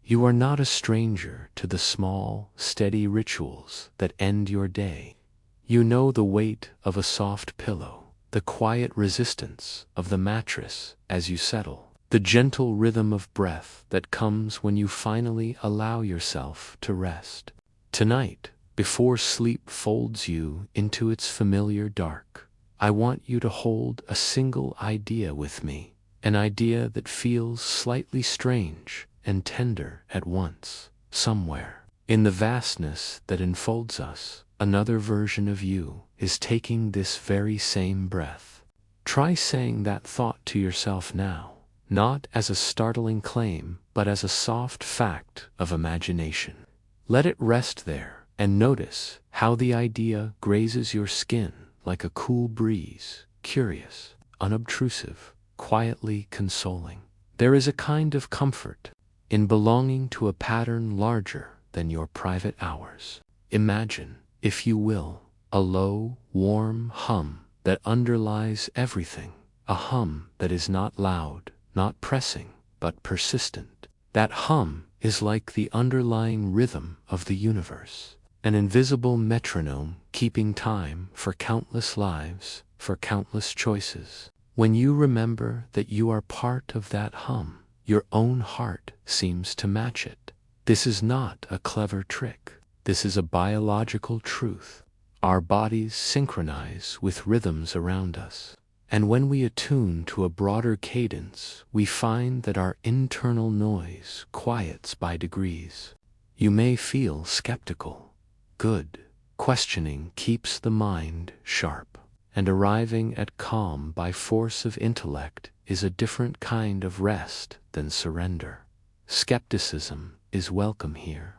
You are not a stranger to the small, steady rituals that end your day. You know the weight of a soft pillow, the quiet resistance of the mattress as you settle, the gentle rhythm of breath that comes when you finally allow yourself to rest. Tonight, before sleep folds you into its familiar dark, I want you to hold a single idea with me, an idea that feels slightly strange and tender at once. Somewhere, in the vastness that enfolds us, another version of you is taking this very same breath. Try saying that thought to yourself now, not as a startling claim, but as a soft fact of imagination. Let it rest there, and notice how the idea grazes your skin like a cool breeze, curious, unobtrusive, quietly consoling. There is a kind of comfort in belonging to a pattern larger than your private hours. Imagine, if you will, a low, warm hum that underlies everything, a hum that is not loud, not pressing, but persistent. That hum is like the underlying rhythm of the universe, an invisible metronome keeping time for countless lives, for countless choices. When you remember that you are part of that hum, your own heart seems to match it. This is not a clever trick. This is a biological truth. Our bodies synchronize with rhythms around us, and when we attune to a broader cadence, we find that our internal noise quiets by degrees. You may feel skeptical. Good. Questioning keeps the mind sharp, and arriving at calm by force of intellect is a different kind of rest than surrender. Skepticism is welcome here.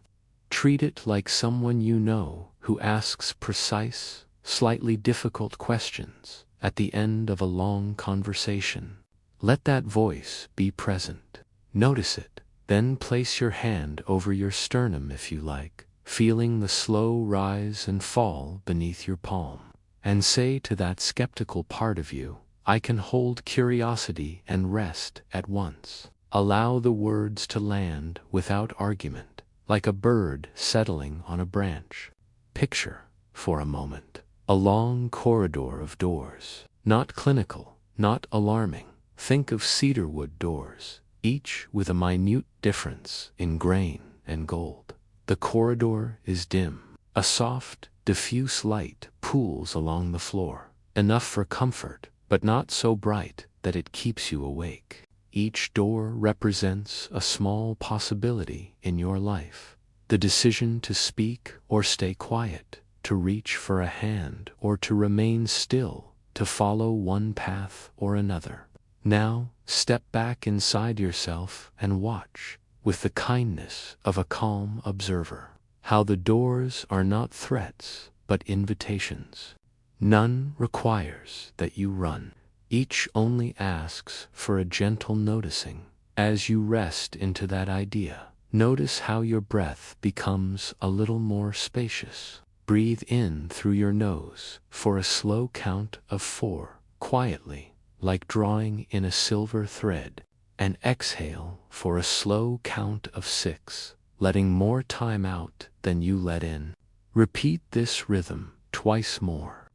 Treat it like someone you know who asks precise, slightly difficult questions at the end of a long conversation. Let that voice be present. Notice it, then place your hand over your sternum if you like, feeling the slow rise and fall beneath your palm, and say to that skeptical part of you, I can hold curiosity and rest at once. Allow the words to land without argument, like a bird settling on a branch. Picture, for a moment, a long corridor of doors. Not clinical, not alarming. Think of cedarwood doors, each with a minute difference in grain and gold. The corridor is dim. A soft, diffuse light pools along the floor, enough for comfort, but not so bright that it keeps you awake. Each door represents a small possibility in your life. The decision to speak or stay quiet, to reach for a hand or to remain still, to follow one path or another. Now, step back inside yourself and watch, with the kindness of a calm observer, how the doors are not threats, but invitations. None requires that you run. Each only asks for a gentle noticing. As you rest into that idea, notice how your breath becomes a little more spacious. Breathe in through your nose for a slow count of 4, quietly, like drawing in a silver thread, and exhale for a slow count of 6, letting more time out than you let in. Repeat this rhythm twice more.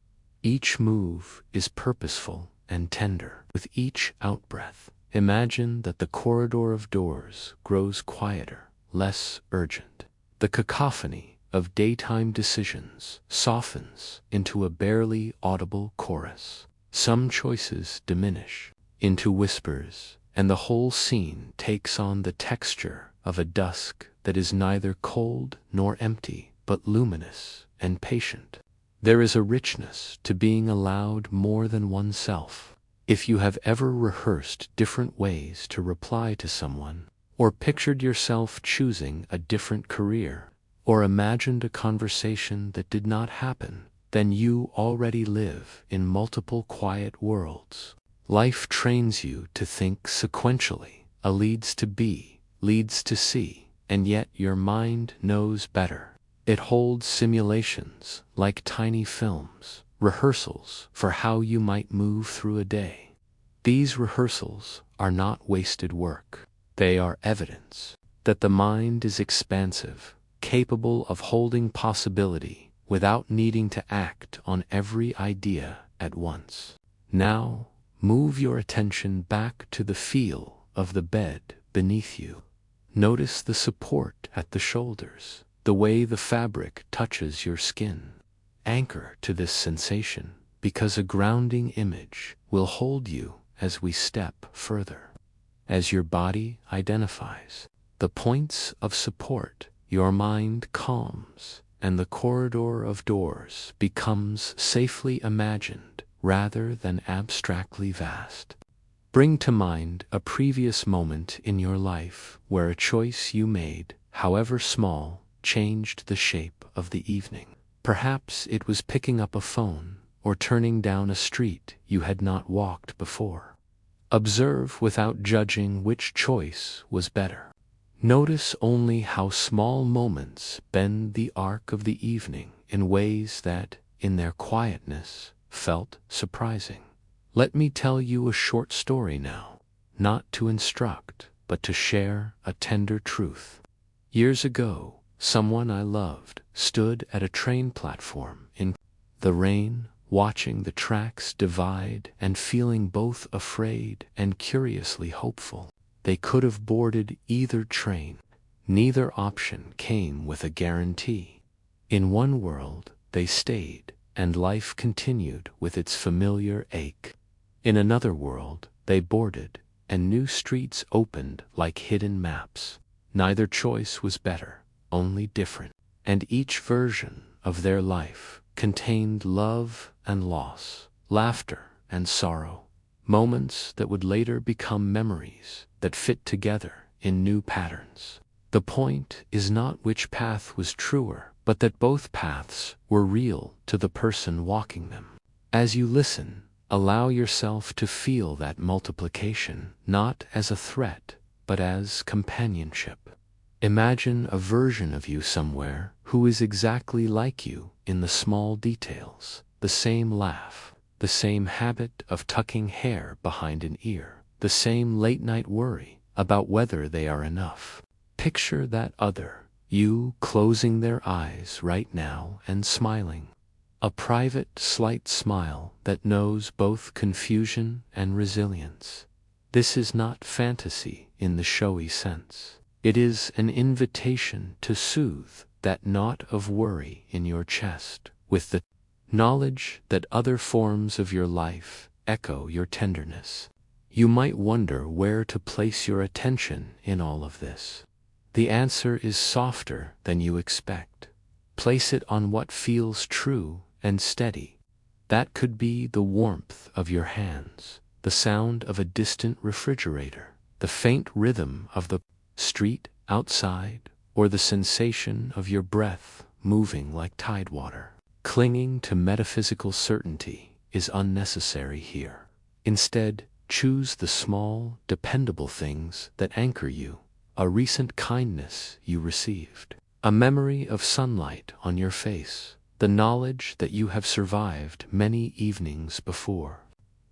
Each move is purposeful and tender. With each outbreath, imagine that the corridor of doors grows quieter, less urgent. The cacophony of daytime decisions softens into a barely audible chorus. Some choices diminish into whispers, and the whole scene takes on the texture of a dusk that is neither cold nor empty, but luminous and patient. There is a richness to being allowed more than oneself. If you have ever rehearsed different ways to reply to someone, or pictured yourself choosing a different career, or imagined a conversation that did not happen, then you already live in multiple quiet worlds. Life trains you to think sequentially. A leads to B, leads to C, and yet your mind knows better. It holds simulations, like tiny films, rehearsals for how you might move through a day. These rehearsals are not wasted work. They are evidence. that the mind is expansive, capable of holding possibility without needing to act on every idea at once. Now, move your attention back to the feel of the bed beneath you. Notice the support at the shoulders, the way the fabric touches your skin. Anchor to this sensation, because a grounding image will hold you as we step further. As your body identifies the points of support, your mind calms, and the corridor of doors becomes safely imagined rather than abstractly vast. Bring to mind a previous moment in your life where a choice you made, however small, changed the shape of the evening. Perhaps it was picking up a phone or turning down a street you had not walked before. Observe without judging which choice was better. Notice only how small moments bend the arc of the evening in ways that, in their quietness, felt surprising. Let me tell you a short story now, not to instruct, but to share a tender truth. Years ago, someone I loved stood at a train platform in the rain, watching the tracks divide and feeling both afraid and curiously hopeful. They could have boarded either train. Neither option came with a guarantee. In one world, they stayed, and life continued with its familiar ache. In another world, they boarded, and new streets opened like hidden maps. Neither choice was better, only different. And each version of their life contained love and loss, laughter and sorrow, moments that would later become memories that fit together in new patterns. The point is not which path was truer, but that both paths were real to the person walking them. As you listen, allow yourself to feel that multiplication, not as a threat, but as companionship. Imagine a version of you somewhere who is exactly like you in the small details, the same laugh, the same habit of tucking hair behind an ear, the same late-night worry about whether they are enough. Picture that other, you closing their eyes right now and smiling. A private, slight smile that knows both confusion and resilience. This is not fantasy in the showy sense. It is an invitation to soothe that knot of worry in your chest with the knowledge that other forms of your life echo your tenderness. You might wonder where to place your attention in all of this. The answer is softer than you expect. Place it on what feels true and steady. That could be the warmth of your hands, the sound of a distant refrigerator, the faint rhythm of the street outside, or the sensation of your breath moving like tidewater. Clinging to metaphysical certainty is unnecessary here. Instead, choose the small, dependable things that anchor you. A recent kindness you received, a memory of sunlight on your face, the knowledge that you have survived many evenings before.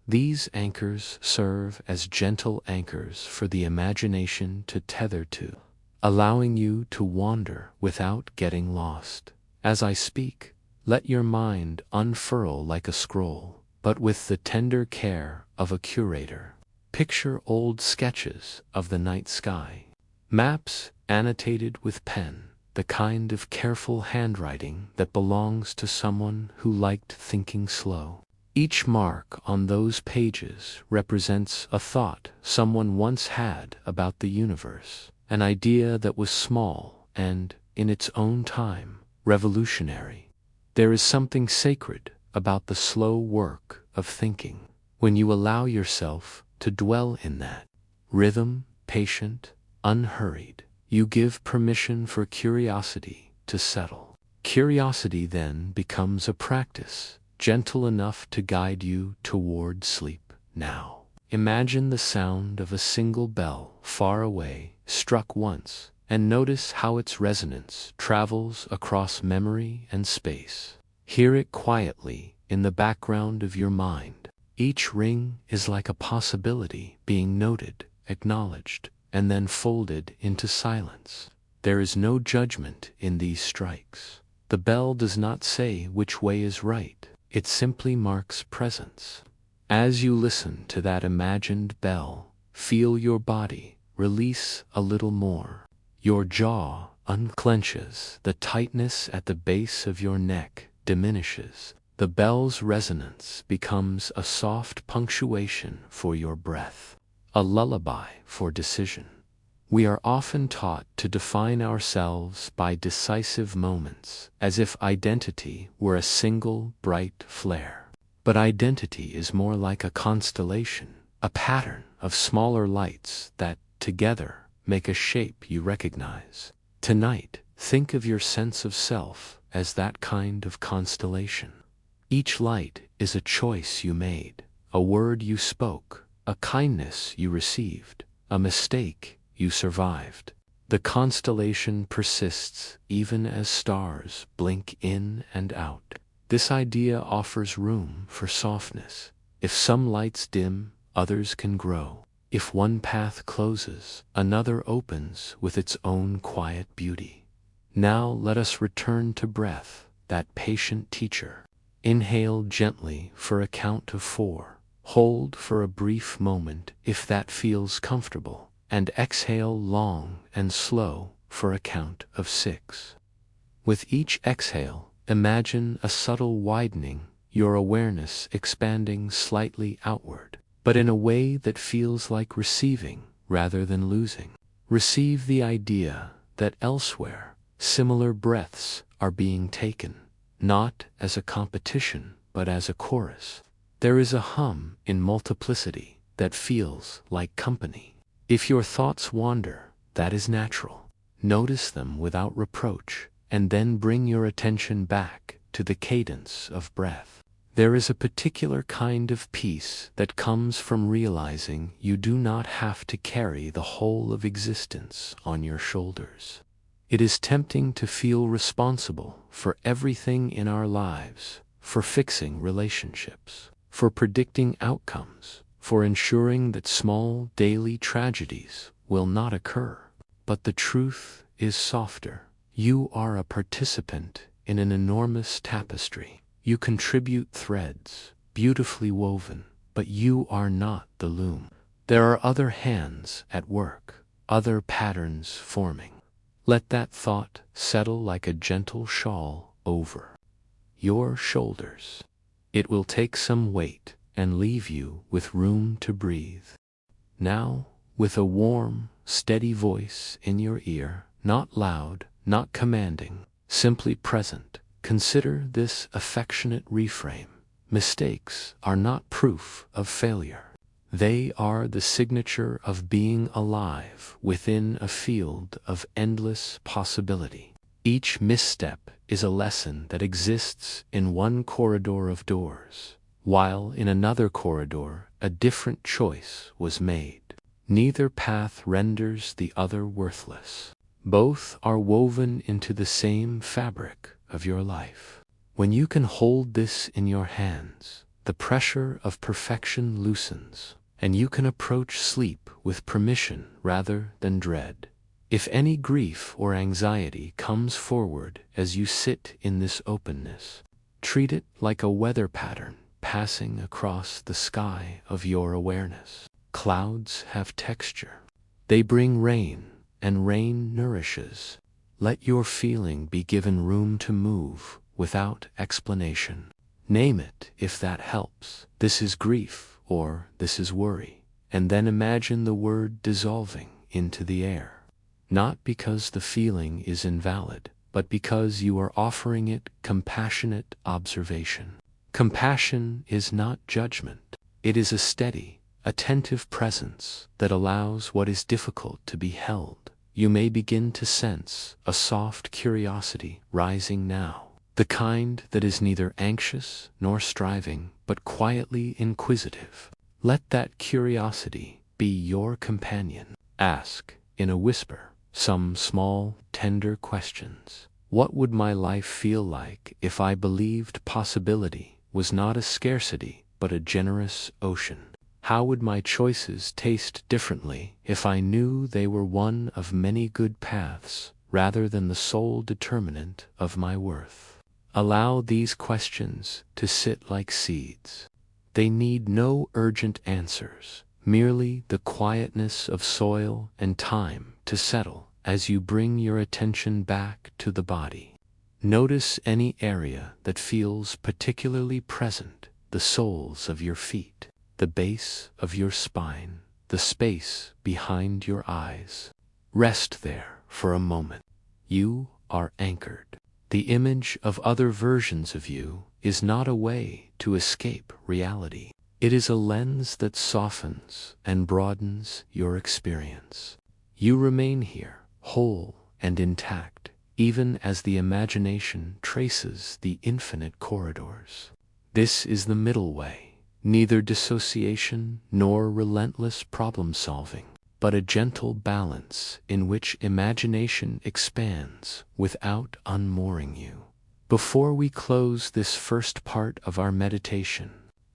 These anchors serve as gentle anchors for the imagination to tether to, allowing you to wander without getting lost. As I speak, let your mind unfurl like a scroll, but with the tender care of a curator. Picture old sketches of the night sky. Maps annotated with pen, the kind of careful handwriting that belongs to someone who liked thinking slow. Each mark on those pages represents a thought someone once had about the universe, an idea that was small and, in its own time, revolutionary. There is something sacred about the slow work of thinking, when you allow yourself to dwell in that rhythm, patient, unhurried. You give permission for curiosity to settle. Curiosity then becomes a practice, gentle enough to guide you toward sleep. Now, imagine the sound of a single bell far away, struck once, and notice how its resonance travels across memory and space. Hear it quietly in the background of your mind. Each ring is like a possibility being noted, acknowledged, and then folded into silence. There is no judgment in these strikes. The bell does not say which way is right, it simply marks presence. As you listen to that imagined bell, feel your body release a little more. Your jaw unclenches, the tightness at the base of your neck diminishes. The bell's resonance becomes a soft punctuation for your breath, a lullaby for decision. We are often taught to define ourselves by decisive moments, as if identity were a single bright flare. But identity is more like a constellation, a pattern of smaller lights that, together, make a shape you recognize. Tonight, think of your sense of self as that kind of constellation. Each light is a choice you made, a word you spoke, a kindness you received, a mistake you survived. The constellation persists even as stars blink in and out. This idea offers room for softness. If some lights dim, others can grow. If one path closes, another opens with its own quiet beauty. Now let us return to breath, that patient teacher. Inhale gently for a count of 4. Hold for a brief moment if that feels comfortable, and exhale long and slow for a count of 6. With each exhale, imagine a subtle widening, your awareness expanding slightly outward, but in a way that feels like receiving rather than losing. Receive the idea that elsewhere, similar breaths are being taken, not as a competition, but as a chorus. There is a hum in multiplicity that feels like company. If your thoughts wander, that is natural. Notice them without reproach, and then bring your attention back to the cadence of breath. There is a particular kind of peace that comes from realizing you do not have to carry the whole of existence on your shoulders. It is tempting to feel responsible for everything in our lives, for fixing relationships, for predicting outcomes, for ensuring that small daily tragedies will not occur. But the truth is softer. You are a participant in an enormous tapestry. You contribute threads, beautifully woven, but you are not the loom. There are other hands at work, other patterns forming. Let that thought settle like a gentle shawl over your shoulders. It will take some weight and leave you with room to breathe. Now, with a warm, steady voice in your ear, not loud, not commanding, simply present, consider this affectionate reframe. Mistakes are not proof of failure. They are the signature of being alive within a field of endless possibility. Each misstep is a lesson that exists in one corridor of doors, while in another corridor a different choice was made. Neither path renders the other worthless. Both are woven into the same fabric of your life. When you can hold this in your hands, the pressure of perfection loosens, and you can approach sleep with permission rather than dread. If any grief or anxiety comes forward as you sit in this openness, treat it like a weather pattern passing across the sky of your awareness. Clouds have texture. They bring rain, and rain nourishes. Let your feeling be given room to move without explanation. Name it if that helps. This is grief, or this is worry. And then imagine the word dissolving into the air. Not because the feeling is invalid, but because you are offering it compassionate observation. Compassion is not judgment. It is a steady, attentive presence that allows what is difficult to be held. You may begin to sense a soft curiosity rising now, the kind that is neither anxious nor striving, but quietly inquisitive. Let that curiosity be your companion. Ask, in a whisper, some small, tender questions. What would my life feel like if I believed possibility was not a scarcity but a generous ocean? How would my choices taste differently if I knew they were one of many good paths, rather than the sole determinant of my worth? Allow these questions to sit like seeds. They need no urgent answers, merely the quietness of soil and time to settle as you bring your attention back to the body. Notice any area that feels particularly present: the soles of your feet, the base of your spine, the space behind your eyes. Rest there for a moment. You are anchored. The image of other versions of you is not a way to escape reality. It is a lens that softens and broadens your experience. You remain here, whole and intact, even as the imagination traces the infinite corridors. This is the middle way, neither dissociation nor relentless problem-solving, but a gentle balance in which imagination expands without unmooring you. Before we close this first part of our meditation,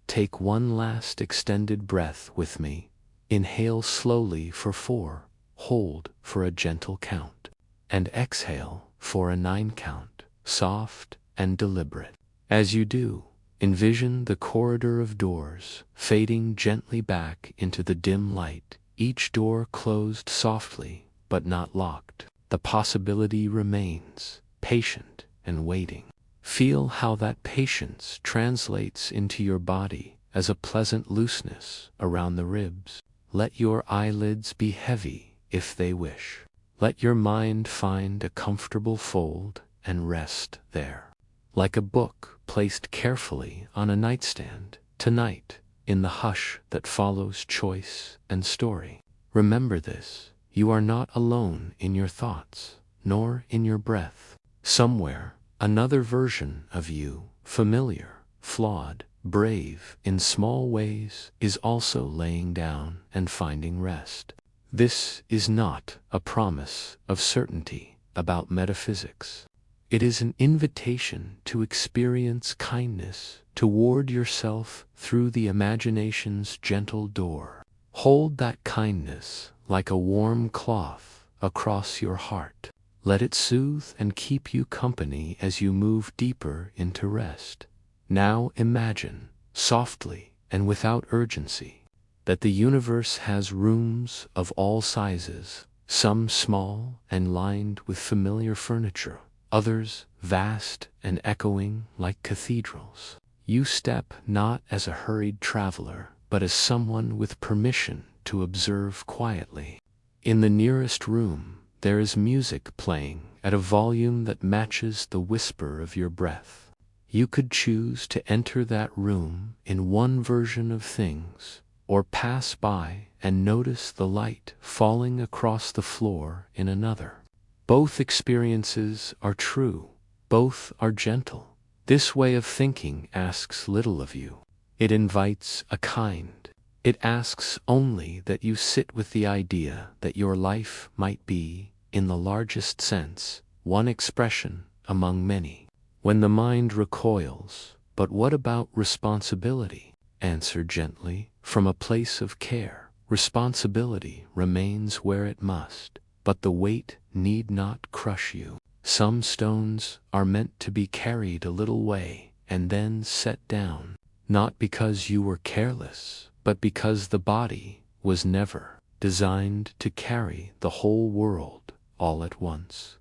take one last extended breath with me. Inhale slowly for 4, hold for a gentle count, and exhale for a 9 count, soft and deliberate. As you do, envision the corridor of doors fading gently back into the dim light, each door closed softly but not locked. The possibility remains, patient and waiting. Feel how that patience translates into your body as a pleasant looseness around the ribs. Let your eyelids be heavy if they wish. Let your mind find a comfortable fold and rest there. Like a book placed carefully on a nightstand, tonight, in the hush that follows choice and story. Remember this: you are not alone in your thoughts, nor in your breath. Somewhere, another version of you, familiar, flawed, brave in small ways, is also laying down and finding rest. This is not a promise of certainty about metaphysics. It is an invitation to experience kindness toward yourself through the imagination's gentle door. Hold that kindness like a warm cloth across your heart. Let it soothe and keep you company as you move deeper into rest. Now imagine, softly and without urgency, that the universe has rooms of all sizes, some small and lined with familiar furniture, others vast and echoing like cathedrals. You step not as a hurried traveler, but as someone with permission to observe quietly. In the nearest room, there is music playing at a volume that matches the whisper of your breath. You could choose to enter that room in one version of things, or pass by and notice the light falling across the floor in another. Both experiences are true, both are gentle. This way of thinking asks little of you. It invites a kind. It asks only that you sit with the idea that your life might be, in the largest sense, one expression among many. When the mind recoils, "But what about responsibility?" answer gently, from a place of care. Responsibility remains where it must, but the weight need not crush you. Some stones are meant to be carried a little way and then set down, not because you were careless, but because the body was never designed to carry the whole world all at once.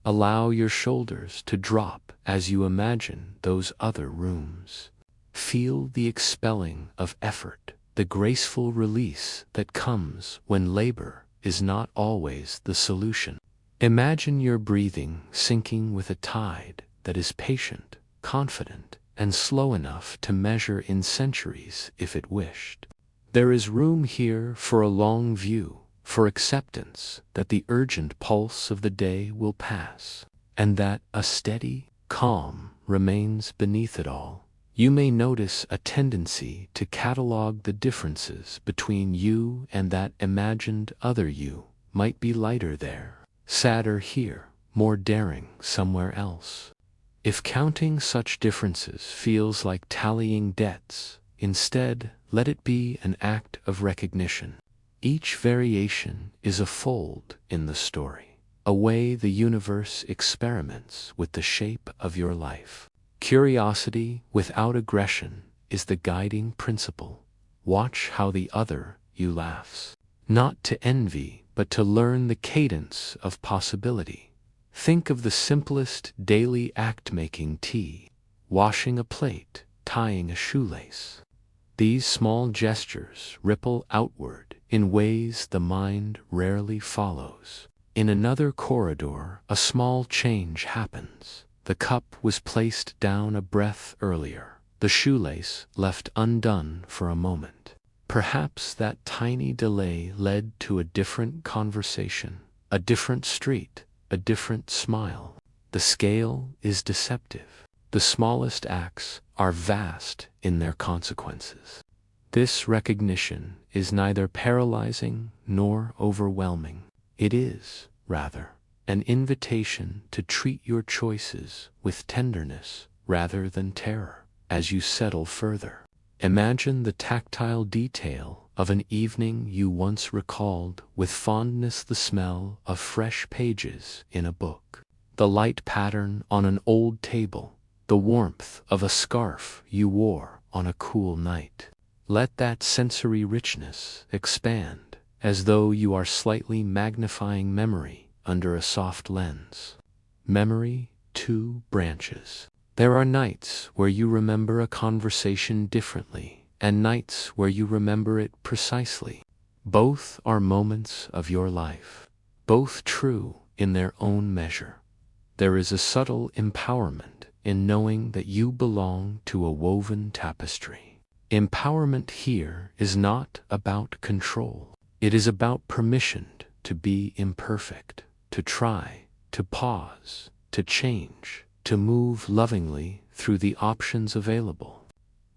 Allow your shoulders to drop as you imagine those other rooms. Feel the expelling of effort, the graceful release that comes when labor is not always the solution. Imagine your breathing sinking with a tide that is patient, confident, and slow enough to measure in centuries if it wished. There is room here for a long view, for acceptance that the urgent pulse of the day will pass, and that a steady calm remains beneath it all. You may notice a tendency to catalog the differences between you and that imagined other you. Might be lighter there, sadder here, more daring somewhere else. If counting such differences feels like tallying debts, Instead, let it be an act of recognition. Each variation is a fold in the story, a way the universe experiments with the shape of your life. Curiosity without aggression is the guiding principle. Watch how the other you laughs, not to envy, but to learn the cadence of possibility. Think of the simplest daily act: making tea, washing a plate, tying a shoelace. These small gestures ripple outward in ways the mind rarely follows. In another corridor, a small change happens. The cup was placed down a breath earlier, the shoelace left undone for a moment. Perhaps that tiny delay led to a different conversation, a different street, a different smile. The scale is deceptive. The smallest acts are vast in their consequences. This recognition is neither paralyzing nor overwhelming. It is, rather, an invitation to treat your choices with tenderness rather than terror. As you settle further, imagine the tactile detail of an evening you once recalled with fondness: the smell of fresh pages in a book, the light pattern on an old table, the warmth of a scarf you wore on a cool night. Let that sensory richness expand, as though you are slightly magnifying memory under a soft lens. Memory, two branches. There are nights where you remember a conversation differently, and nights where you remember it precisely. Both are moments of your life, both true in their own measure. There is a subtle empowerment in knowing that you belong to a woven tapestry. Empowerment here is not about control. It is about permission to be imperfect, to try, to pause, to change, to move lovingly through the options available.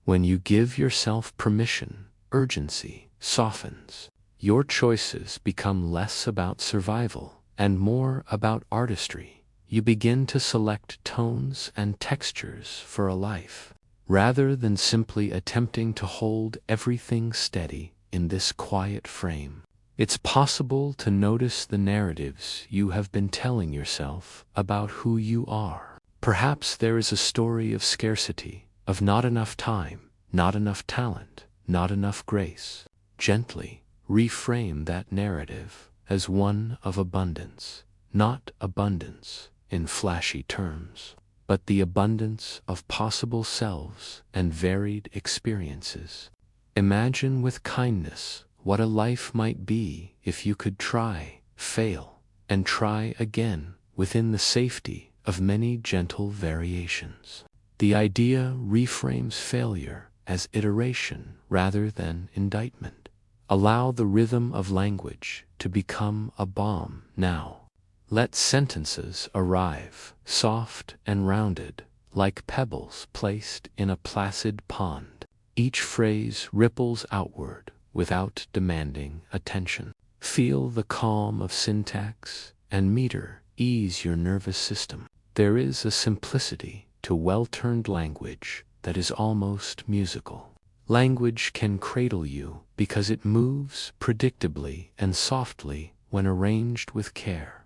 When you give yourself permission, urgency softens. Your choices become less about survival and more about artistry. You begin to select tones and textures for a life, rather than simply attempting to hold everything steady in this quiet frame. It's possible to notice the narratives you have been telling yourself about who you are. Perhaps there is a story of scarcity, of not enough time, not enough talent, not enough grace. Gently reframe that narrative as one of abundance, not abundance in flashy terms, but the abundance of possible selves and varied experiences. Imagine with kindness what a life might be if you could try, fail, and try again within the safety of many gentle variations. The idea reframes failure as iteration rather than indictment. Allow the rhythm of language to become a balm now. Let sentences arrive, soft and rounded, like pebbles placed in a placid pond. Each phrase ripples outward without demanding attention. Feel the calm of syntax and meter ease your nervous system. There is a simplicity to well-turned language that is almost musical. Language can cradle you because it moves predictably and softly when arranged with care.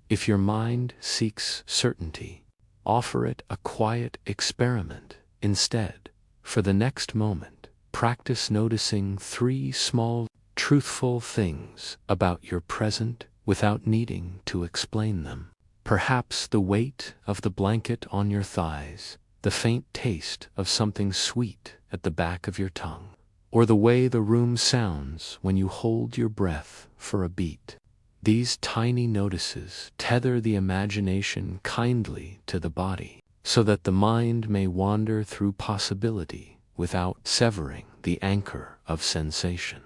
If your mind seeks certainty, offer it a quiet experiment instead. For the next moment, practice noticing 3 small, truthful things about your present without needing to explain them. Perhaps the weight of the blanket on your thighs, the faint taste of something sweet at the back of your tongue, or the way the room sounds when you hold your breath for a beat. These tiny notices tether the imagination kindly to the body, so that the mind may wander through possibility without severing the anchor of sensation.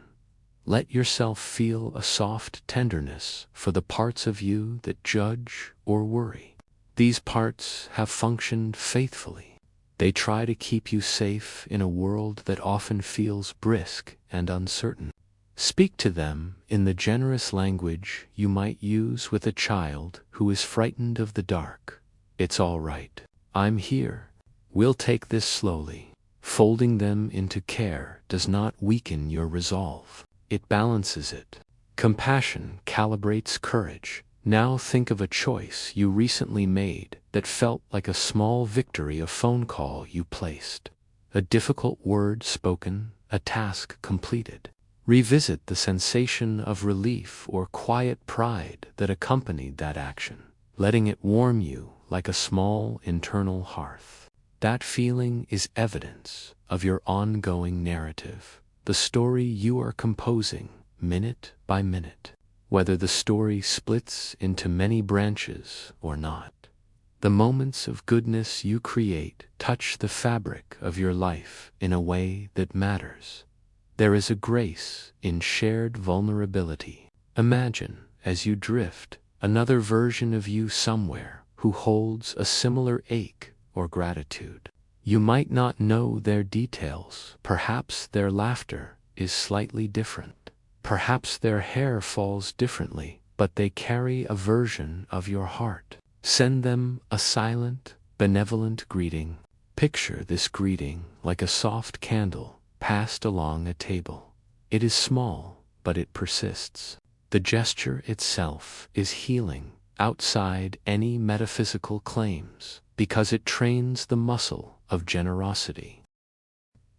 Let yourself feel a soft tenderness for the parts of you that judge or worry. These parts have functioned faithfully. They try to keep you safe in a world that often feels brisk and uncertain. Speak to them in the generous language you might use with a child who is frightened of the dark. It's all right. I'm here. We'll take this slowly. Folding them into care does not weaken your resolve. It balances it. Compassion calibrates courage. Now think of a choice you recently made that felt like a small victory, a phone call you placed, a difficult word spoken, a task completed. Revisit the sensation of relief or quiet pride that accompanied that action, letting it warm you like a small internal hearth. That feeling is evidence of your ongoing narrative, the story you are composing minute by minute, whether the story splits into many branches or not. The moments of goodness you create touch the fabric of your life in a way that matters. There is a grace in shared vulnerability. Imagine, as you drift, another version of you somewhere who holds a similar ache or gratitude. You might not know their details. Perhaps their laughter is slightly different. Perhaps their hair falls differently, but they carry a version of your heart. Send them a silent, benevolent greeting. Picture this greeting like a soft candle passed along a table. It is small, but it persists. The gesture itself is healing, outside any metaphysical claims, because it trains the muscle of generosity.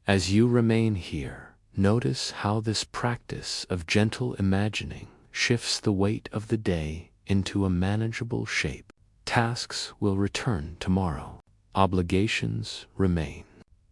As you remain here, notice how this practice of gentle imagining shifts the weight of the day into a manageable shape. Tasks will return tomorrow. Obligations remain.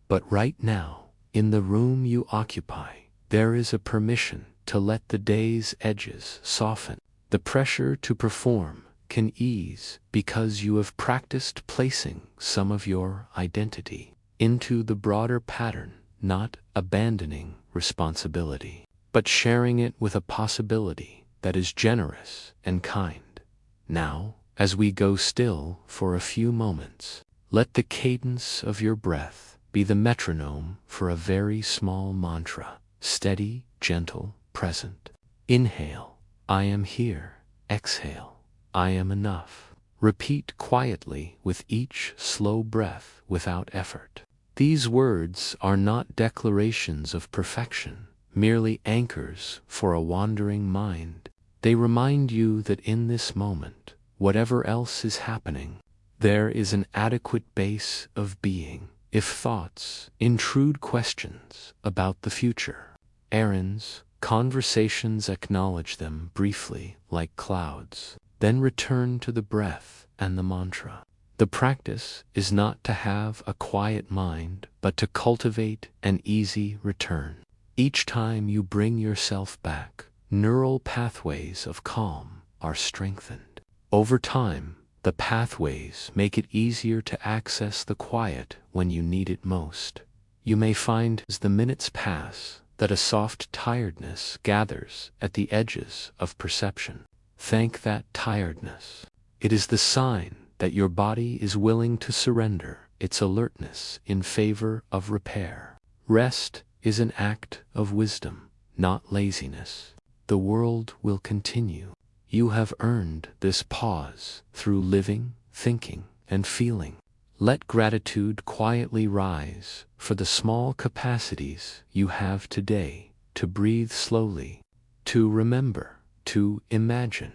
But right now, in the room you occupy, there is a permission to let the day's edges soften. The pressure to perform can ease because you have practiced placing some of your identity into the broader pattern, not abandoning responsibility, but sharing it with a possibility that is generous and kind. Now, as we go still for a few moments, let the cadence of your breath be the metronome for a very small mantra, steady, gentle, present. Inhale, I am here. Exhale, I am enough. Repeat quietly with each slow breath without effort. These words are not declarations of perfection, merely anchors for a wandering mind. They remind you that in this moment, whatever else is happening, there is an adequate base of being. If thoughts intrude questions about the future, errands, conversations, acknowledge them briefly like clouds, then return to the breath and the mantra. The practice is not to have a quiet mind, but to cultivate an easy return. Each time you bring yourself back, neural pathways of calm are strengthened. Over time, the pathways make it easier to access the quiet when you need it most. You may find as the minutes pass that a soft tiredness gathers at the edges of perception. Thank that tiredness. It is the sign that your body is willing to surrender its alertness in favor of repair. Rest is an act of wisdom, not laziness. The world will continue. You have earned this pause through living, thinking, and feeling. Let gratitude quietly rise for the small capacities you have today to breathe slowly, to remember, to imagine.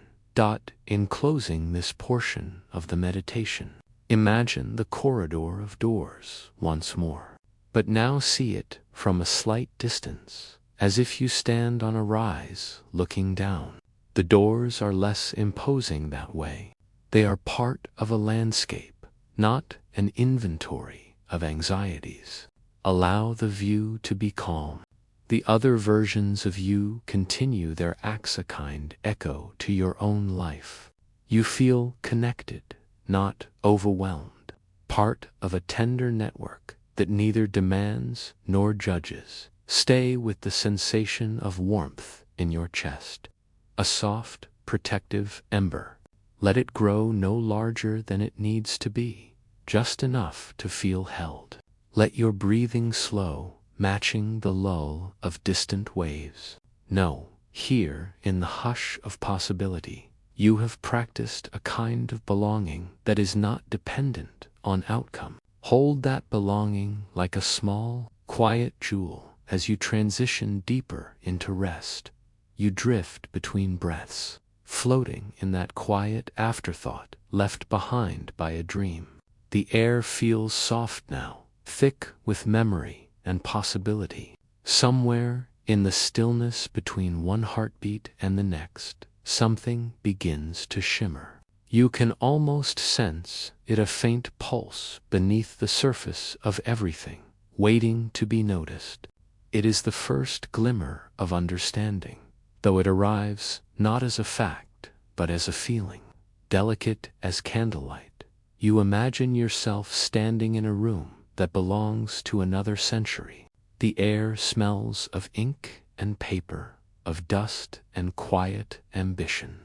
In closing this portion of the meditation, imagine the corridor of doors once more, but now see it from a slight distance, as if you stand on a rise looking down. The doors are less imposing that way. They are part of a landscape, not an inventory of anxieties. Allow the view to be calm. The other versions of you continue their acts, a kind echo to your own life. You feel connected, not overwhelmed, part of a tender network that neither demands nor judges. Stay with the sensation of warmth in your chest, a soft, protective ember. Let it grow no larger than it needs to be, just enough to feel held. Let your breathing slow, matching the lull of distant waves. Know, here, in the hush of possibility, you have practiced a kind of belonging that is not dependent on outcome. Hold that belonging like a small, quiet jewel as you transition deeper into rest. You drift between breaths, floating in that quiet afterthought left behind by a dream. The air feels soft now, thick with memory and possibility. Somewhere in the stillness between one heartbeat and the next, something begins to shimmer. You can almost sense it, a faint pulse beneath the surface of everything, waiting to be noticed. It is the first glimmer of understanding, though it arrives not as a fact, but as a feeling, delicate as candlelight. You imagine yourself standing in a room that belongs to another century. The air smells of ink and paper, of dust and quiet ambition.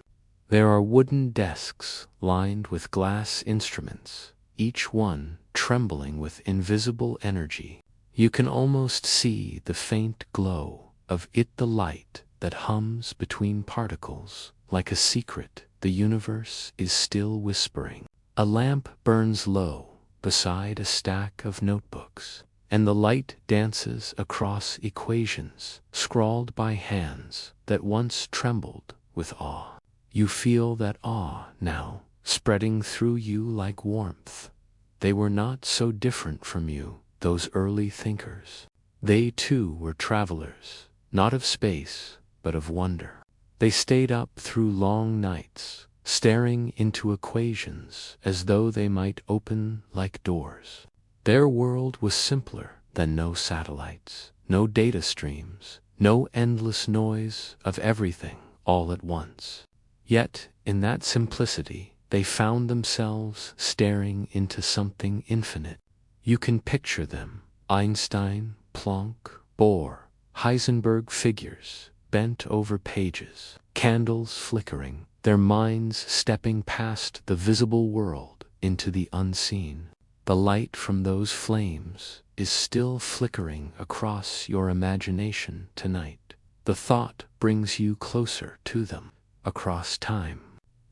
There are wooden desks lined with glass instruments, each one trembling with invisible energy. You can almost see the faint glow of it, the light that hums between particles, like a secret the universe is still whispering. A lamp burns low beside a stack of notebooks, and the light dances across equations scrawled by hands that once trembled with awe. You feel that awe now, spreading through you like warmth. They were not so different from you, those early thinkers. They too were travelers, not of space, but of wonder. They stayed up through long nights, staring into equations as though they might open like doors. Their world was simpler than no satellites, no data streams, no endless noise of everything all at once. Yet, in that simplicity, they found themselves staring into something infinite. You can picture them, Einstein, Planck, Bohr, Heisenberg figures, bent over pages, candles flickering, their minds stepping past the visible world into the unseen. The light from those flames is still flickering across your imagination tonight. The thought brings you closer to them. Across time,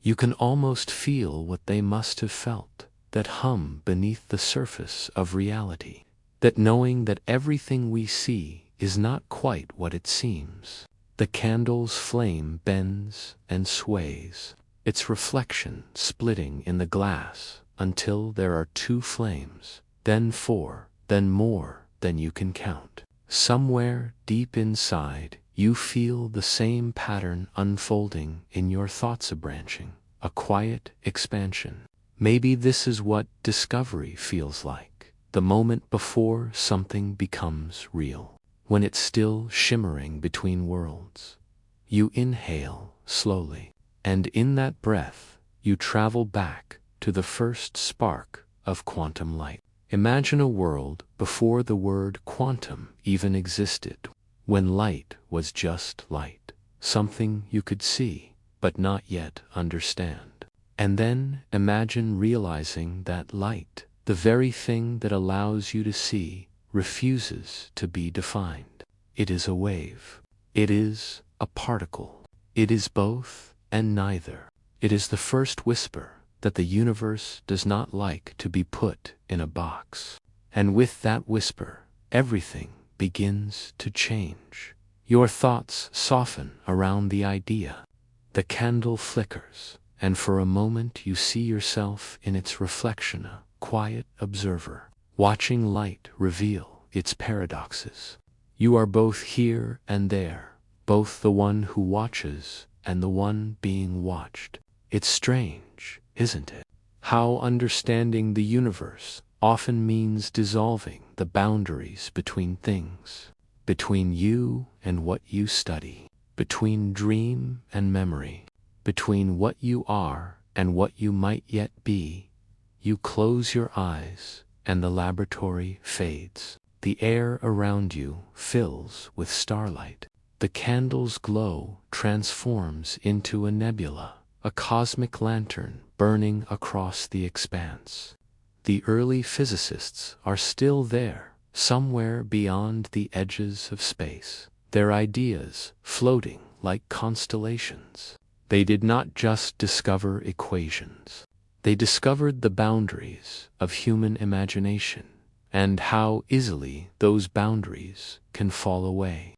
you can almost feel what they must have felt, that hum beneath the surface of reality, that knowing that everything we see is not quite what it seems. The candle's flame bends and sways, its reflection splitting in the glass until there are two flames, then four, then more than you can count. Somewhere deep inside, you feel the same pattern unfolding in your thoughts, a branching, a quiet expansion. Maybe this is what discovery feels like, the moment before something becomes real, when it's still shimmering between worlds. You inhale slowly, and in that breath, you travel back to the first spark of quantum light. Imagine a world before the word quantum even existed, when light was just light, something you could see, but not yet understand. And then imagine realizing that light, the very thing that allows you to see, refuses to be defined. It is a wave. It is a particle. It is both and neither. It is the first whisper that the universe does not like to be put in a box. And with that whisper, everything begins to change. Your thoughts soften around the idea. The candle flickers, and for a moment you see yourself in its reflection, a quiet observer, watching light reveal its paradoxes. You are both here and there, both the one who watches and the one being watched. It's strange, isn't it? How understanding the universe often means dissolving the boundaries between things, between you and what you study, between dream and memory, between what you are and what you might yet be. You close your eyes and the laboratory fades. The air around you fills with starlight. The candle's glow transforms into a nebula, a cosmic lantern burning across the expanse. The early physicists are still there, somewhere beyond the edges of space, their ideas floating like constellations. They did not just discover equations. They discovered the boundaries of human imagination, and how easily those boundaries can fall away.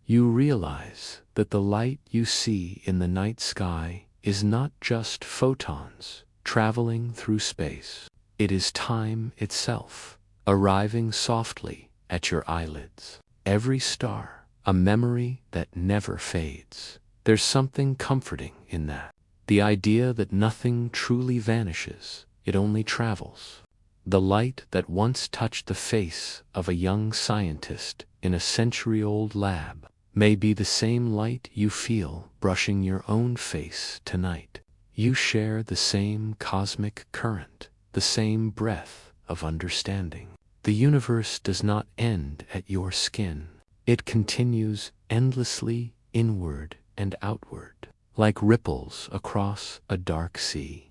You realize that the light you see in the night sky is not just photons traveling through space. It is time itself, arriving softly at your eyelids. Every star, a memory that never fades. There's something comforting in that. The idea that nothing truly vanishes, it only travels. The light that once touched the face of a young scientist in a century-old lab may be the same light you feel brushing your own face tonight. You share the same cosmic current, the same breath of understanding. The universe does not end at your skin. It continues endlessly inward and outward, like ripples across a dark sea.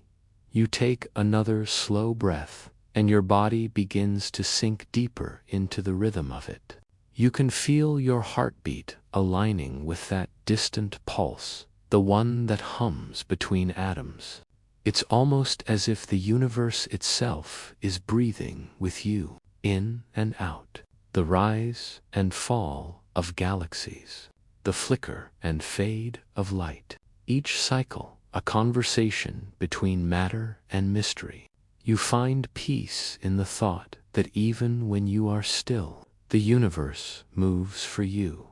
You take another slow breath, and your body begins to sink deeper into the rhythm of it. You can feel your heartbeat aligning with that distant pulse, the one that hums between atoms. It's almost as if the universe itself is breathing with you, in and out. The rise and fall of galaxies, the flicker and fade of light. Each cycle, a conversation between matter and mystery. You find peace in the thought that even when you are still, the universe moves for you.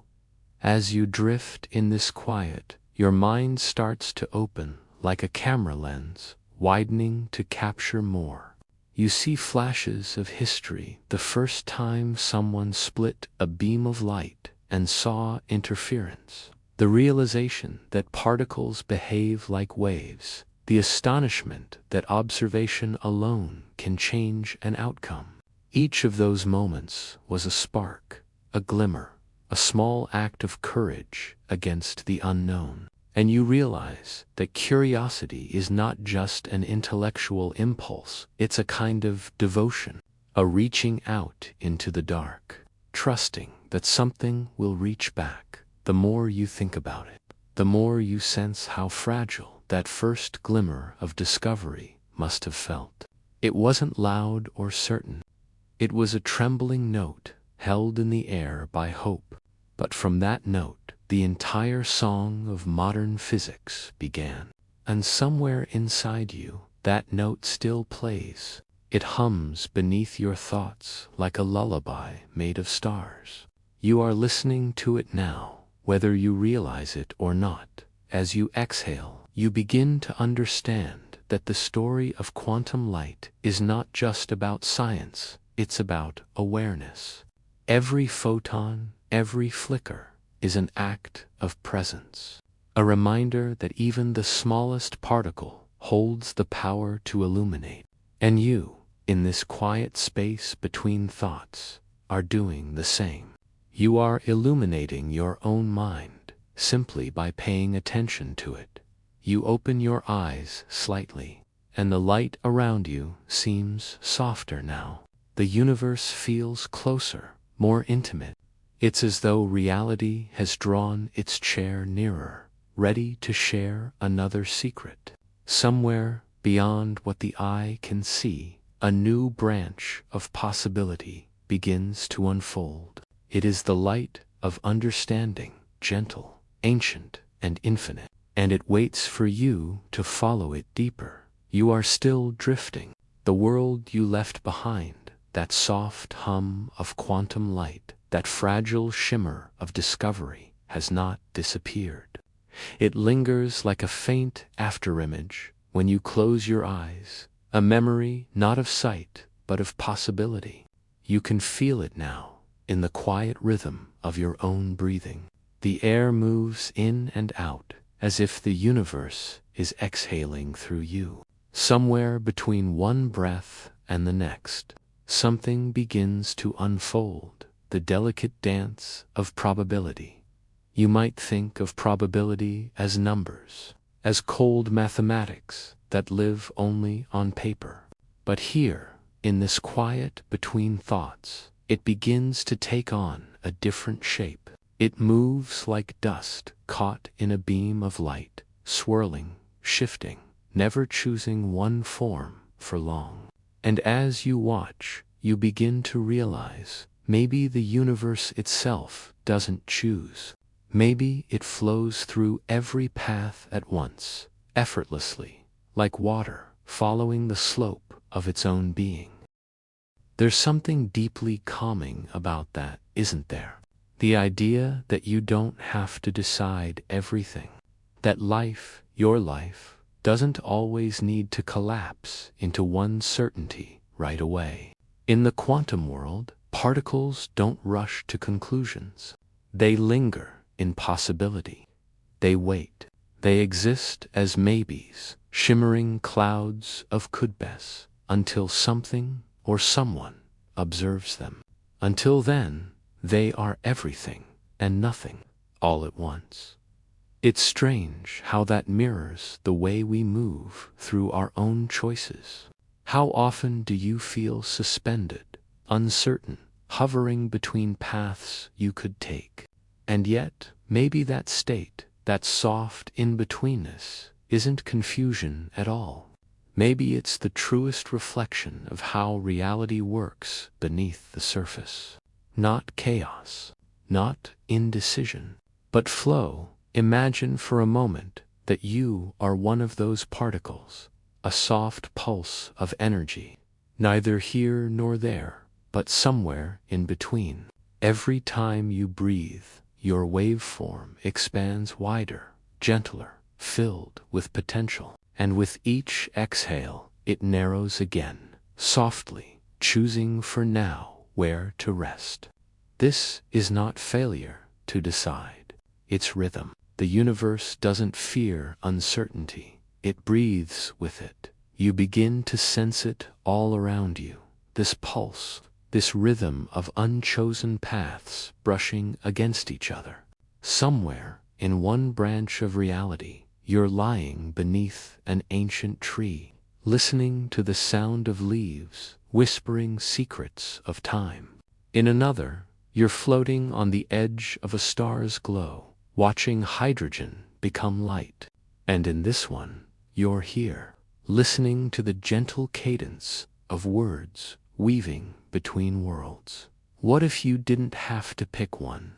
As you drift in this quiet, your mind starts to open like a camera lens, widening to capture more. You see flashes of history, the first time someone split a beam of light and saw interference. The realization that particles behave like waves, the astonishment that observation alone can change an outcome. Each of those moments was a spark, a glimmer, a small act of courage against the unknown. And you realize that curiosity is not just an intellectual impulse, it's a kind of devotion, a reaching out into the dark, trusting that something will reach back. The more you think about it, the more you sense how fragile that first glimmer of discovery must have felt. It wasn't loud or certain. It was a trembling note held in the air by hope. But from that note, the entire song of modern physics began. And somewhere inside you, that note still plays. It hums beneath your thoughts like a lullaby made of stars. You are listening to it now, whether you realize it or not. As you exhale, you begin to understand that the story of quantum light is not just about science, it's about awareness. Every photon, every flicker, is an act of presence, a reminder that even the smallest particle holds the power to illuminate. And you, in this quiet space between thoughts, are doing the same. You are illuminating your own mind simply by paying attention to it. You open your eyes slightly, and the light around you seems softer now. The universe feels closer, more intimate. It's as though reality has drawn its chair nearer, ready to share another secret. Somewhere beyond what the eye can see, a new branch of possibility begins to unfold. It is the light of understanding, gentle, ancient, and infinite, and it waits for you to follow it deeper. You are still drifting. The world you left behind, that soft hum of quantum light, that fragile shimmer of discovery, has not disappeared. It lingers like a faint afterimage when you close your eyes, a memory not of sight but of possibility. You can feel it now, in the quiet rhythm of your own breathing. The air moves in and out, as if the universe is exhaling through you. Somewhere between one breath and the next, something begins to unfold, the delicate dance of probability. You might think of probability as numbers, as cold mathematics that live only on paper. But here, in this quiet between thoughts, it begins to take on a different shape. It moves like dust caught in a beam of light, swirling, shifting, never choosing one form for long. And as you watch, you begin to realize maybe the universe itself doesn't choose. Maybe it flows through every path at once, effortlessly, like water following the slope of its own being. There's something deeply calming about that, isn't there? The idea that you don't have to decide everything. That life, your life, doesn't always need to collapse into one certainty right away. In the quantum world, particles don't rush to conclusions. They linger in possibility. They wait. They exist as maybes, shimmering clouds of could-bes, until something or someone observes them. Until then, they are everything and nothing all at once. It's strange how that mirrors the way we move through our own choices. How often do you feel suspended, uncertain, hovering between paths you could take? And yet, maybe that state, that soft in-betweenness, isn't confusion at all. Maybe it's the truest reflection of how reality works beneath the surface. Not chaos, not indecision, but flow. Imagine for a moment that you are one of those particles, a soft pulse of energy, neither here nor there, but somewhere in between. Every time you breathe, your waveform expands wider, gentler, filled with potential. And with each exhale, it narrows again, softly, choosing for now where to rest. This is not failure to decide. It's rhythm. The universe doesn't fear uncertainty. It breathes with it. You begin to sense it all around you. This pulse, this rhythm of unchosen paths brushing against each other. Somewhere, in one branch of reality, you're lying beneath an ancient tree, listening to the sound of leaves, whispering secrets of time. In another, you're floating on the edge of a star's glow, watching hydrogen become light. And in this one, you're here, listening to the gentle cadence of words weaving between worlds. What if you didn't have to pick one?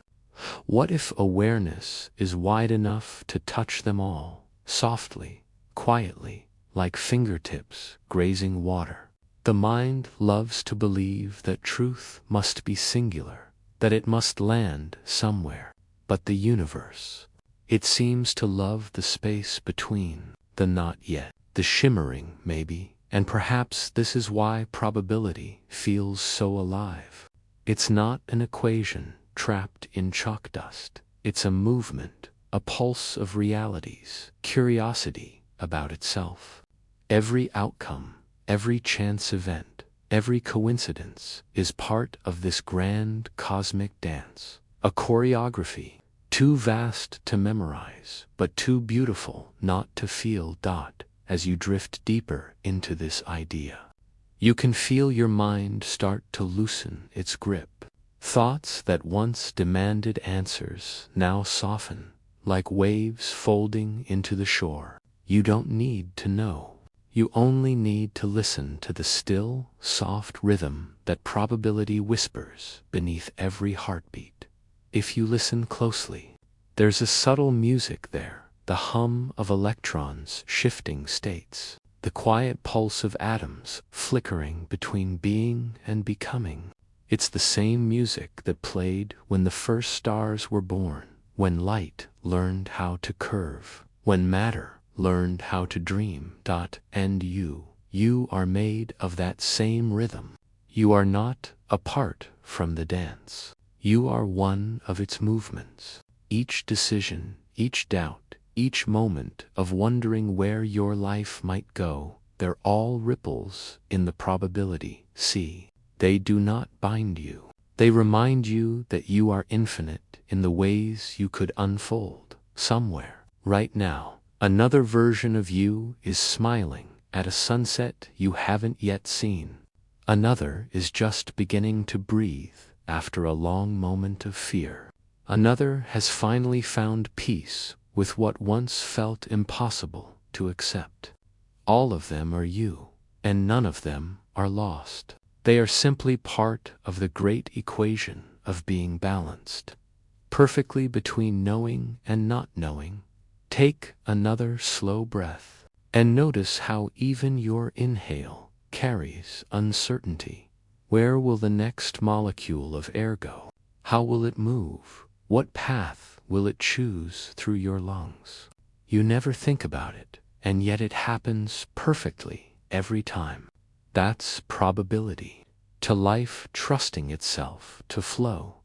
What if awareness is wide enough to touch them all, softly, quietly, like fingertips grazing water? The mind loves to believe that truth must be singular, that it must land somewhere. But the universe, it seems to love the space between, the not yet, the shimmering maybe, and perhaps this is why probability feels so alive. It's not an equation trapped in chalk dust. It's a movement, a pulse of realities, curiosity about itself. Every outcome, every chance event, every coincidence is part of this grand cosmic dance. A choreography, too vast to memorize, but too beautiful not to feel. As you drift deeper into this idea, you can feel your mind start to loosen its grip. Thoughts that once demanded answers now soften, like waves folding into the shore. You don't need to know. You only need to listen to the still, soft rhythm that probability whispers beneath every heartbeat. If you listen closely, there's a subtle music there, the hum of electrons shifting states, the quiet pulse of atoms flickering between being and becoming. It's the same music that played when the first stars were born, when light learned how to curve, when matter learned how to dream. And you are made of that same rhythm. You are not apart from the dance. You are one of its movements. Each decision, each doubt, each moment of wondering where your life might go, they're all ripples in the probability sea. They do not bind you. They remind you that you are infinite in the ways you could unfold. Somewhere, right now, another version of you is smiling at a sunset you haven't yet seen. Another is just beginning to breathe after a long moment of fear. Another has finally found peace with what once felt impossible to accept. All of them are you, and none of them are lost. They are simply part of the great equation of being balanced, perfectly between knowing and not knowing. Take another slow breath, and notice how even your inhale carries uncertainty. Where will the next molecule of air go? How will it move? What path will it choose through your lungs? You never think about it, and yet it happens perfectly every time. That's probability. To life trusting itself to flow.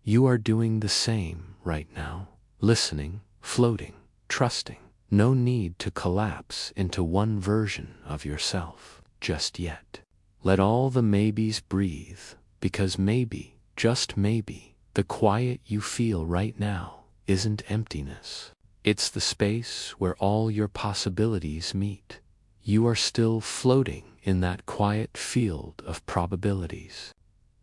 You are doing the same right now, listening, floating, trusting. No need to collapse into one version of yourself just yet. Let all the maybes breathe, because maybe, just maybe, the quiet you feel right now isn't emptiness. It's the space where all your possibilities meet. You are still floating in that quiet field of probabilities.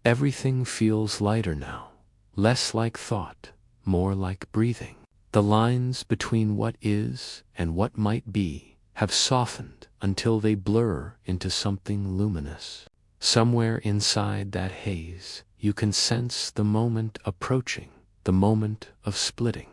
Everything feels lighter now, less like thought, more like breathing. The lines between what is and what might be have softened until they blur into something luminous. Somewhere inside that haze, you can sense the moment approaching, the moment of splitting.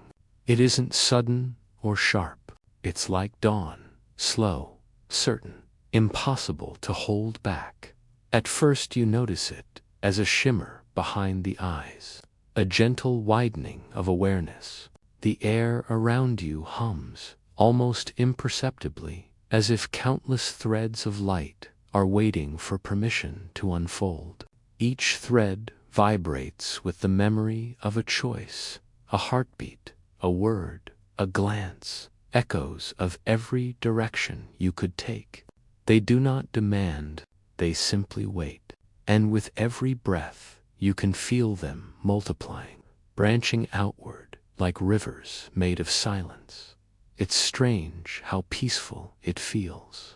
It isn't sudden or sharp. It's like dawn, slow, certain, impossible to hold back. At first you notice it as a shimmer behind the eyes, a gentle widening of awareness. The air around you hums, almost imperceptibly, as if countless threads of light are waiting for permission to unfold. Each thread vibrates with the memory of a choice, a heartbeat, a word, a glance, echoes of every direction you could take. They do not demand, they simply wait. And with every breath, you can feel them multiplying, branching outward like rivers made of silence. It's strange how peaceful it feels.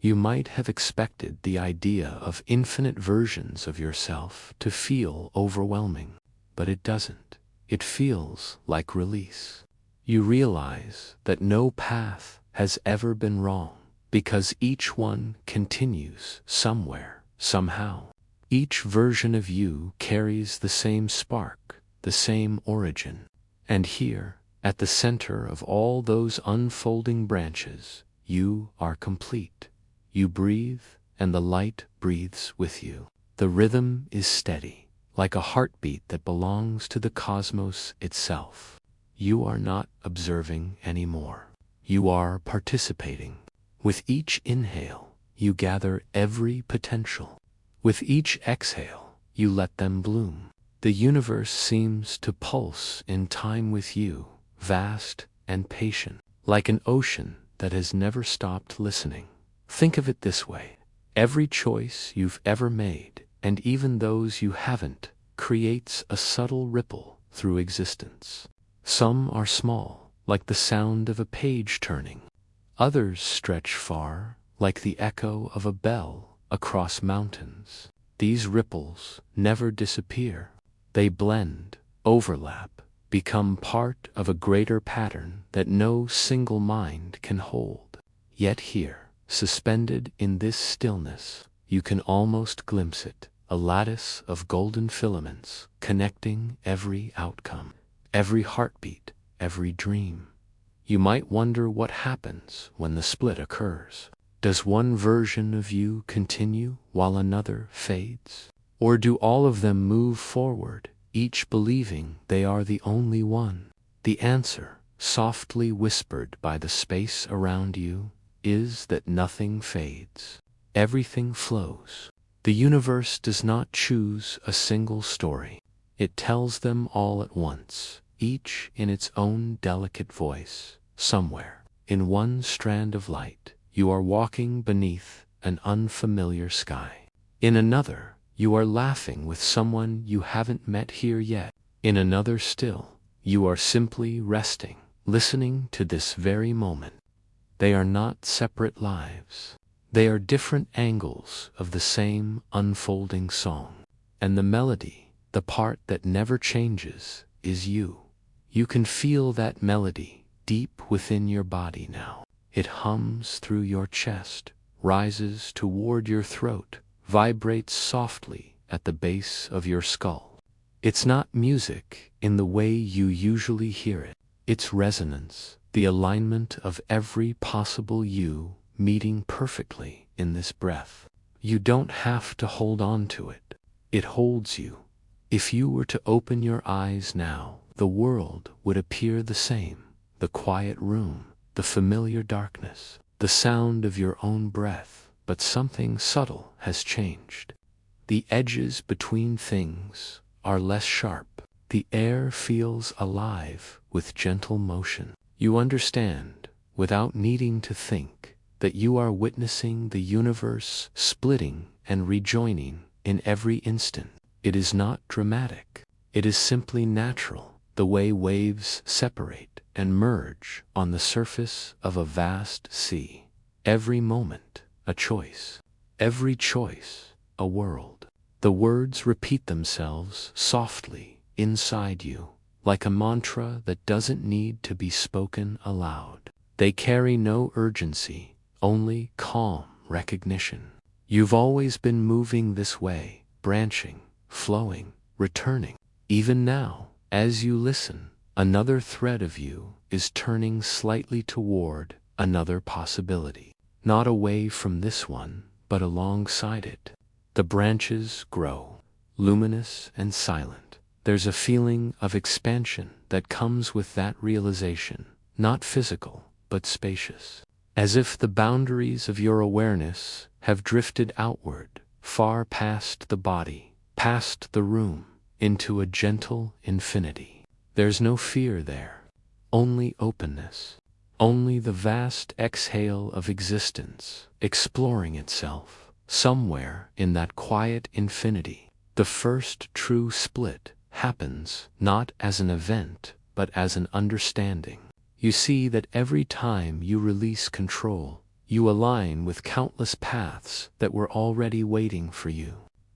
You might have expected the idea of infinite versions of yourself to feel overwhelming, but it doesn't. It feels like release. You realize that no path has ever been wrong, because each one continues somewhere, somehow. Each version of you carries the same spark, the same origin. And here, at the center of all those unfolding branches, you are complete. You breathe, and the light breathes with you. The rhythm is steady, like a heartbeat that belongs to the cosmos itself. You are not observing anymore. You are participating. With each inhale, you gather every potential. With each exhale, you let them bloom. The universe seems to pulse in time with you, vast and patient, like an ocean that has never stopped listening. Think of it this way. Every choice you've ever made, and even those you haven't, creates a subtle ripple through existence. Some are small, like the sound of a page turning. Others stretch far, like the echo of a bell across mountains. These ripples never disappear. They blend, overlap, become part of a greater pattern that no single mind can hold. Yet here, suspended in this stillness, you can almost glimpse it, a lattice of golden filaments connecting every outcome, every heartbeat, every dream. You might wonder what happens when the split occurs. Does one version of you continue while another fades? Or do all of them move forward, each believing they are the only one? The answer, softly whispered by the space around you, is that nothing fades. Everything flows. The universe does not choose a single story. It tells them all at once, each in its own delicate voice. Somewhere, in one strand of light, you are walking beneath an unfamiliar sky. In another, you are laughing with someone you haven't met here yet. In another still, you are simply resting, listening to this very moment. They are not separate lives. They are different angles of the same unfolding song. And the melody, the part that never changes, is you. You can feel that melody deep within your body now. It hums through your chest, rises toward your throat, vibrates softly at the base of your skull. It's not music in the way you usually hear it. It's resonance, the alignment of every possible you meeting perfectly in this breath. You don't have to hold on to it. It holds you. If you were to open your eyes now, the world would appear the same. The quiet room, the familiar darkness, the sound of your own breath, but something subtle has changed. The edges between things are less sharp. The air feels alive with gentle motion. You understand, without needing to think, that you are witnessing the universe splitting and rejoining in every instant. It is not dramatic. It is simply natural, the way waves separate and merge on the surface of a vast sea. Every moment, a choice. Every choice, a world. The words repeat themselves softly inside you, like a mantra that doesn't need to be spoken aloud. They carry no urgency, only calm recognition. You've always been moving this way, branching, flowing, returning. Even now, as you listen, another thread of you is turning slightly toward another possibility. Not away from this one, but alongside it. The branches grow, luminous and silent. There's a feeling of expansion that comes with that realization, not physical, but spacious. As if the boundaries of your awareness have drifted outward, far past the body, past the room, into a gentle infinity. There's no fear there, only openness, only the vast exhale of existence, exploring itself, somewhere in that quiet infinity. The first true split happens not as an event, but as an understanding. You see that every time you release control, you align with countless paths that were already waiting for you.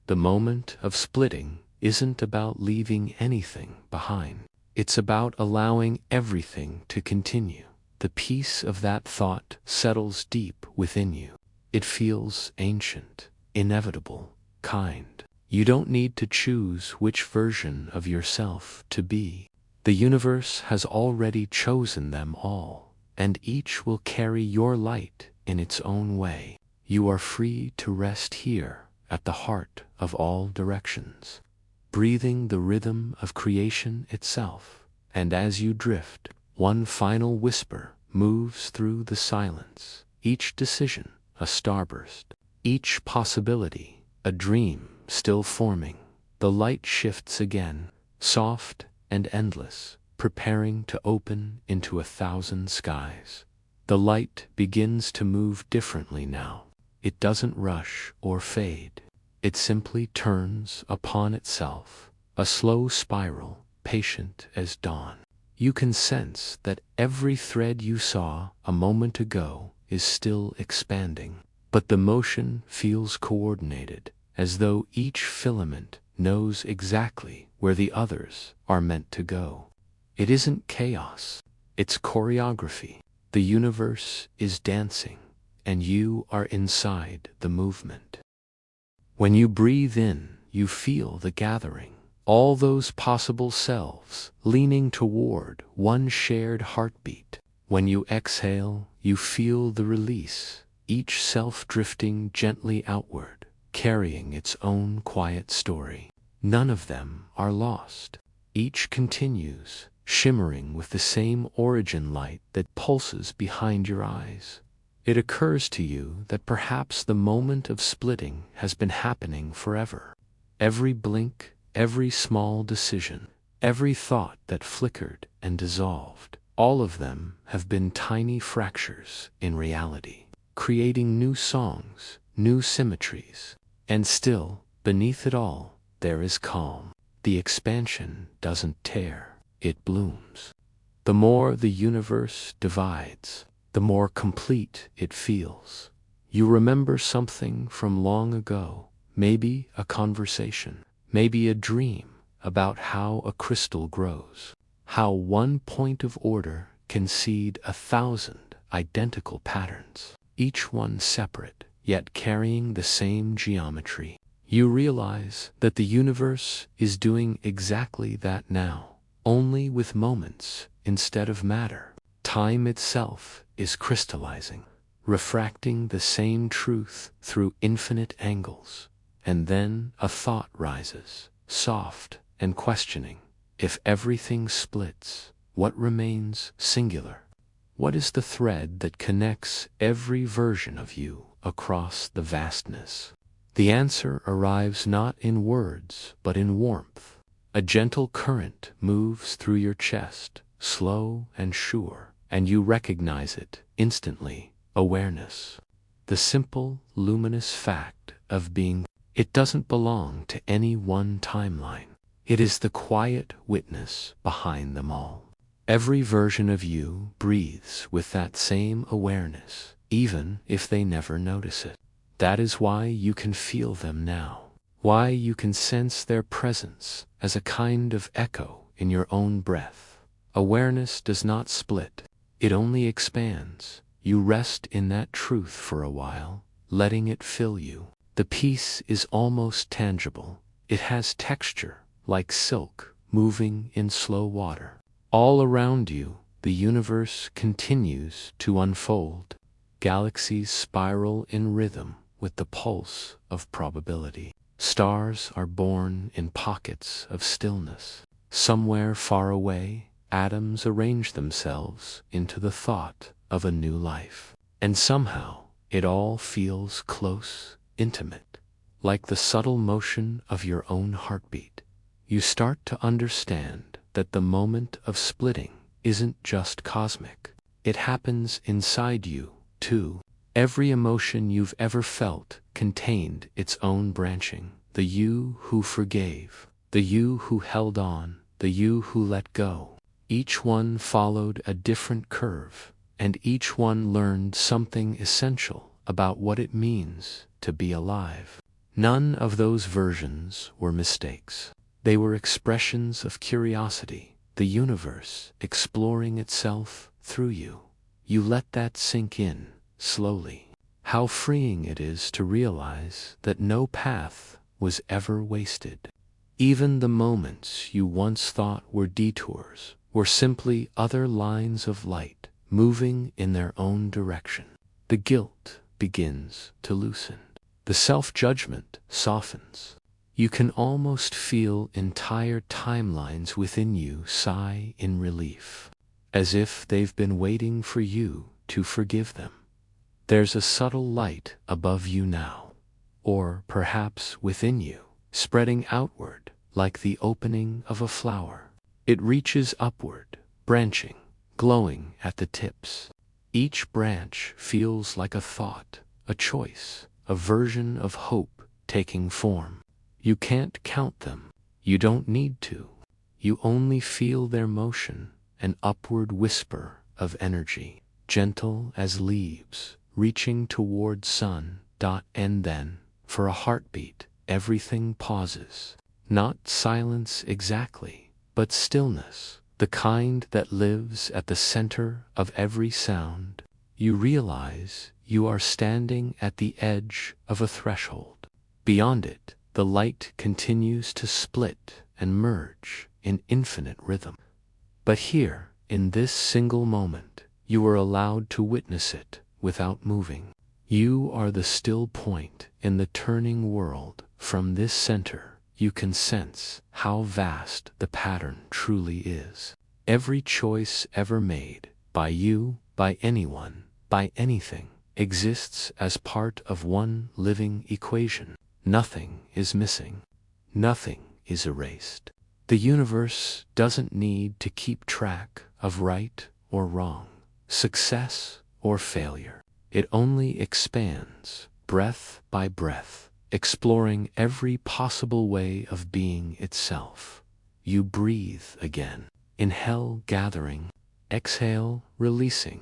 The moment of splitting isn't about leaving anything behind. It's about allowing everything to continue. The peace of that thought settles deep within you. It feels ancient, inevitable, kind. You don't need to choose which version of yourself to be. The universe has already chosen them all, and each will carry your light in its own way. You are free to rest here at the heart of all directions, breathing the rhythm of creation itself. And as you drift, one final whisper moves through the silence. Each decision, a starburst. Each possibility, a dream still forming. The light shifts again, soft and endless, preparing to open into 1,000 skies. The light begins to move differently now. It doesn't rush or fade. It simply turns upon itself, a slow spiral, patient as dawn. You can sense that every thread you saw a moment ago is still expanding, but the motion feels coordinated, as though each filament knows exactly where the others are meant to go. It isn't chaos, it's choreography. The universe is dancing, and you are inside the movement. When you breathe in, you feel the gathering, all those possible selves leaning toward one shared heartbeat. When you exhale, you feel the release, each self drifting gently outward, carrying its own quiet story. None of them are lost. Each continues, shimmering with the same origin light that pulses behind your eyes. It occurs to you that perhaps the moment of splitting has been happening forever. Every blink, every small decision, every thought that flickered and dissolved, all of them have been tiny fractures in reality, creating new songs, new symmetries. And still, beneath it all, there is calm. The expansion doesn't tear, it blooms. The more the universe divides, the more complete it feels. You remember something from long ago, maybe a conversation, maybe a dream about how a crystal grows, how one point of order can seed 1,000 identical patterns, each one separate, yet carrying the same geometry. You realize that the universe is doing exactly that now, only with moments instead of matter. Time itself is crystallizing, refracting the same truth through infinite angles. And then a thought rises, soft and questioning. If everything splits, what remains singular? What is the thread that connects every version of you across the vastness? The answer arrives not in words, but in warmth. A gentle current moves through your chest, slow and sure, and you recognize it instantly. Awareness. The simple, luminous fact of being. It doesn't belong to any one timeline. It is the quiet witness behind them all. Every version of you breathes with that same awareness, even if they never notice it. That is why you can feel them now, why you can sense their presence as a kind of echo in your own breath. Awareness does not split, it only expands. You rest in that truth for a while, letting it fill you. The peace is almost tangible. It has texture, like silk, moving in slow water. All around you, the universe continues to unfold. Galaxies spiral in rhythm with the pulse of probability. Stars are born in pockets of stillness. Somewhere far away, atoms arrange themselves into the thought of a new life. And somehow, it all feels close, intimate, like the subtle motion of your own heartbeat. You start to understand that the moment of splitting isn't just cosmic. It happens inside you, too. Every emotion you've ever felt contained its own branching. The you who forgave, the you who held on, the you who let go. Each one followed a different curve, and each one learned something essential about what it means to be alive. None of those versions were mistakes. They were expressions of curiosity, the universe exploring itself through you. You let that sink in, slowly. How freeing it is to realize that no path was ever wasted. Even the moments you once thought were detours were simply other lines of light moving in their own direction. The guilt begins to loosen. The self-judgment softens. You can almost feel entire timelines within you sigh in relief, as if they've been waiting for you to forgive them. There's a subtle light above you now, or perhaps within you, spreading outward like the opening of a flower. It reaches upward, branching, glowing at the tips. Each branch feels like a thought, a choice, a version of hope taking form. You can't count them. You don't need to. You only feel their motion, an upward whisper of energy, gentle as leaves, reaching toward sun. And then, for a heartbeat, everything pauses. Not silence exactly, but stillness, the kind that lives at the center of every sound. You realize you are standing at the edge of a threshold. Beyond it, the light continues to split and merge in infinite rhythm. But here, in this single moment, you are allowed to witness it without moving. You are the still point in the turning world. From this center, you can sense how vast the pattern truly is. Every choice ever made, by you, by anyone, by anything, exists as part of one living equation. Nothing is missing. Nothing is erased. The universe doesn't need to keep track of right or wrong, success or failure. It only expands, breath by breath, exploring every possible way of being itself. You breathe again. Inhale, gathering. Exhale, releasing.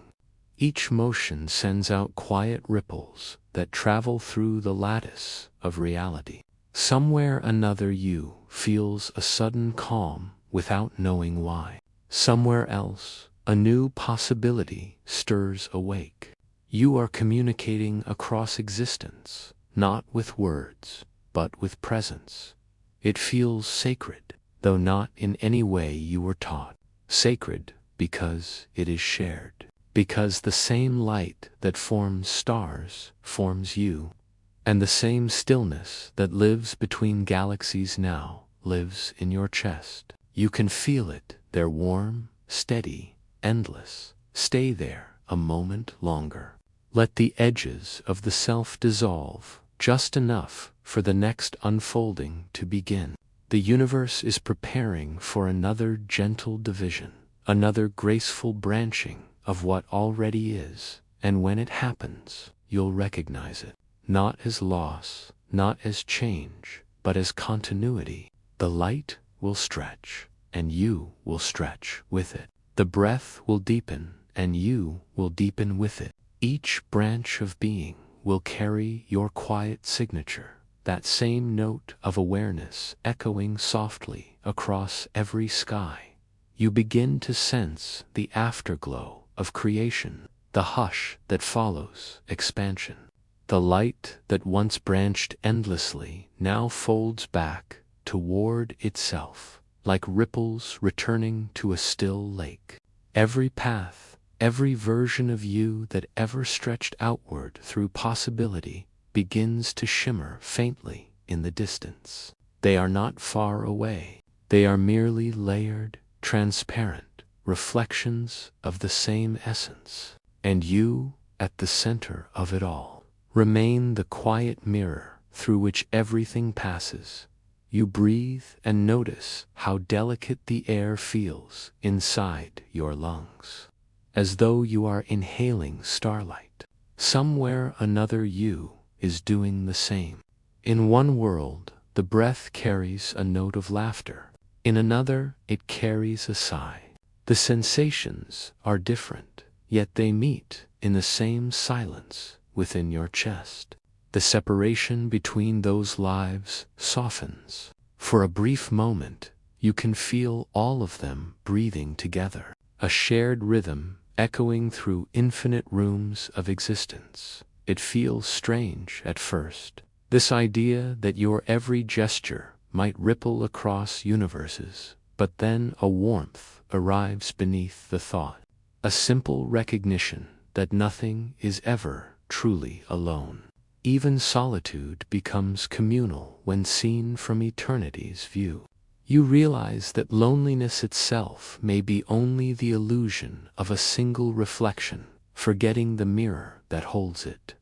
Each motion sends out quiet ripples that travel through the lattice of reality. Somewhere another you feels a sudden calm without knowing why. Somewhere else, A new possibility stirs awake. You are communicating across existence, not with words, but with presence. It feels sacred, though not in any way you were taught. Sacred because it is shared. Because the same light that forms stars forms you, and the same stillness that lives between galaxies now lives in your chest. You can feel it. They're warm, steady, endless. Stay there a moment longer. Let the edges of the self dissolve, just enough for the next unfolding to begin. The universe is preparing for another gentle division, another graceful branching of what already is, and when it happens, you'll recognize it, not as loss, not as change, but as continuity. The light will stretch, and you will stretch with it. The breath will deepen, and you will deepen with it. Each branch of being will carry your quiet signature, that same note of awareness echoing softly across every sky. You begin to sense the afterglow of creation, the hush that follows expansion. The light that once branched endlessly now folds back toward itself, like ripples returning to a still lake. Every path, every version of you that ever stretched outward through possibility begins to shimmer faintly in the distance. They are not far away. They are merely layered, transparent reflections of the same essence. And you, at the center of it all, remain the quiet mirror through which everything passes. You breathe and notice how delicate the air feels inside your lungs, as though you are inhaling starlight. Somewhere another you is doing the same. In one world, the breath carries a note of laughter. In another, it carries a sigh. The sensations are different, yet they meet in the same silence within your chest. The separation between those lives softens. For a brief moment, you can feel all of them breathing together, a shared rhythm echoing through infinite rooms of existence. It feels strange at first, this idea that your every gesture might ripple across universes, but then a warmth arrives beneath the thought, a simple recognition that nothing is ever truly alone. Even solitude becomes communal when seen from eternity's view. You realize that loneliness itself may be only the illusion of a single reflection, forgetting the mirror that holds it.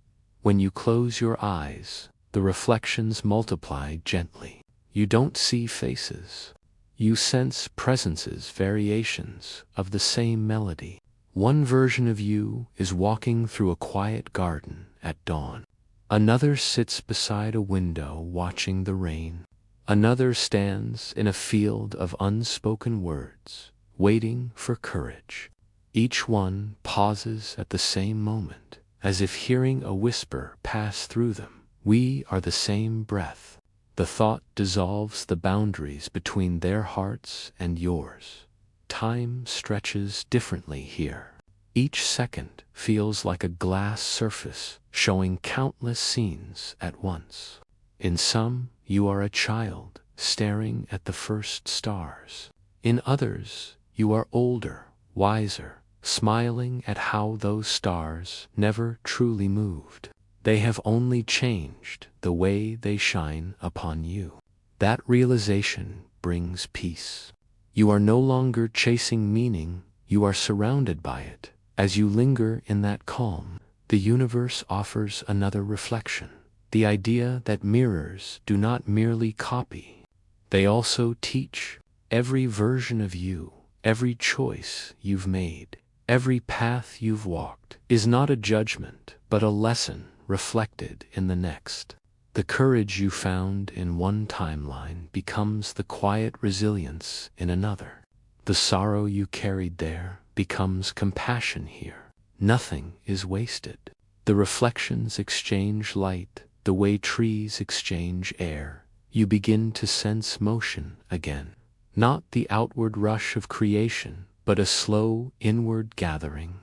When you close your eyes, the reflections multiply gently. You don't see faces. You sense presences, variations of the same melody. One version of you is walking through a quiet garden at dawn. Another sits beside a window watching the rain. Another stands in a field of unspoken words, waiting for courage. Each one pauses at the same moment, as if hearing a whisper pass through them. We are the same breath. The thought dissolves the boundaries between their hearts and yours. Time stretches differently here. Each second feels like a glass surface showing countless scenes at once. In some, you are a child staring at the first stars. In others, you are older, wiser, smiling at how those stars never truly moved. They have only changed the way they shine upon you. That realization brings peace. You are no longer chasing meaning, you are surrounded by it. As you linger in that calm, the universe offers another reflection. The idea that mirrors do not merely copy, they also teach. Every version of you, every choice you've made, every path you've walked is not a judgment, but a lesson reflected in the next. The courage you found in one timeline becomes the quiet resilience in another. The sorrow you carried there becomes compassion here. Nothing is wasted. The reflections exchange light, the way trees exchange air. You begin to sense motion again. Not the outward rush of creation, but a slow inward gathering.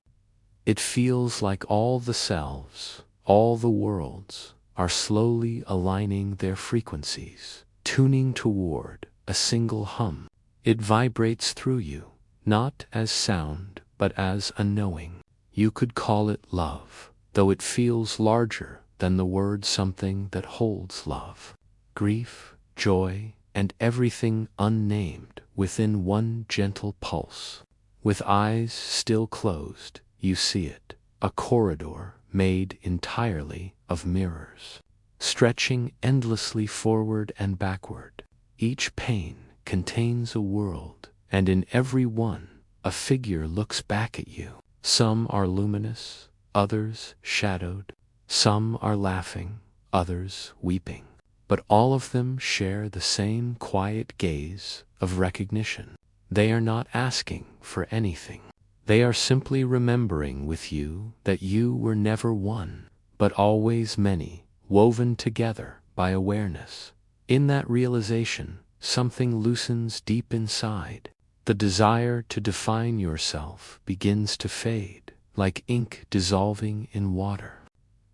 It feels like all the selves, all the worlds, are slowly aligning their frequencies, tuning toward a single hum. It vibrates through you, not as sound, but as a knowing. You could call it love, though it feels larger than the word, something that holds love, grief, joy, and everything unnamed within one gentle pulse. With eyes still closed, you see it, a corridor made entirely of mirrors, stretching endlessly forward and backward. Each pane contains a world, and in every one, a figure looks back at you. Some are luminous, others shadowed, some are laughing, others weeping, but all of them share the same quiet gaze of recognition. They are not asking for anything. They are simply remembering with you that you were never one, but always many, woven together by awareness. In that realization, something loosens deep inside. The desire to define yourself begins to fade, like ink dissolving in water.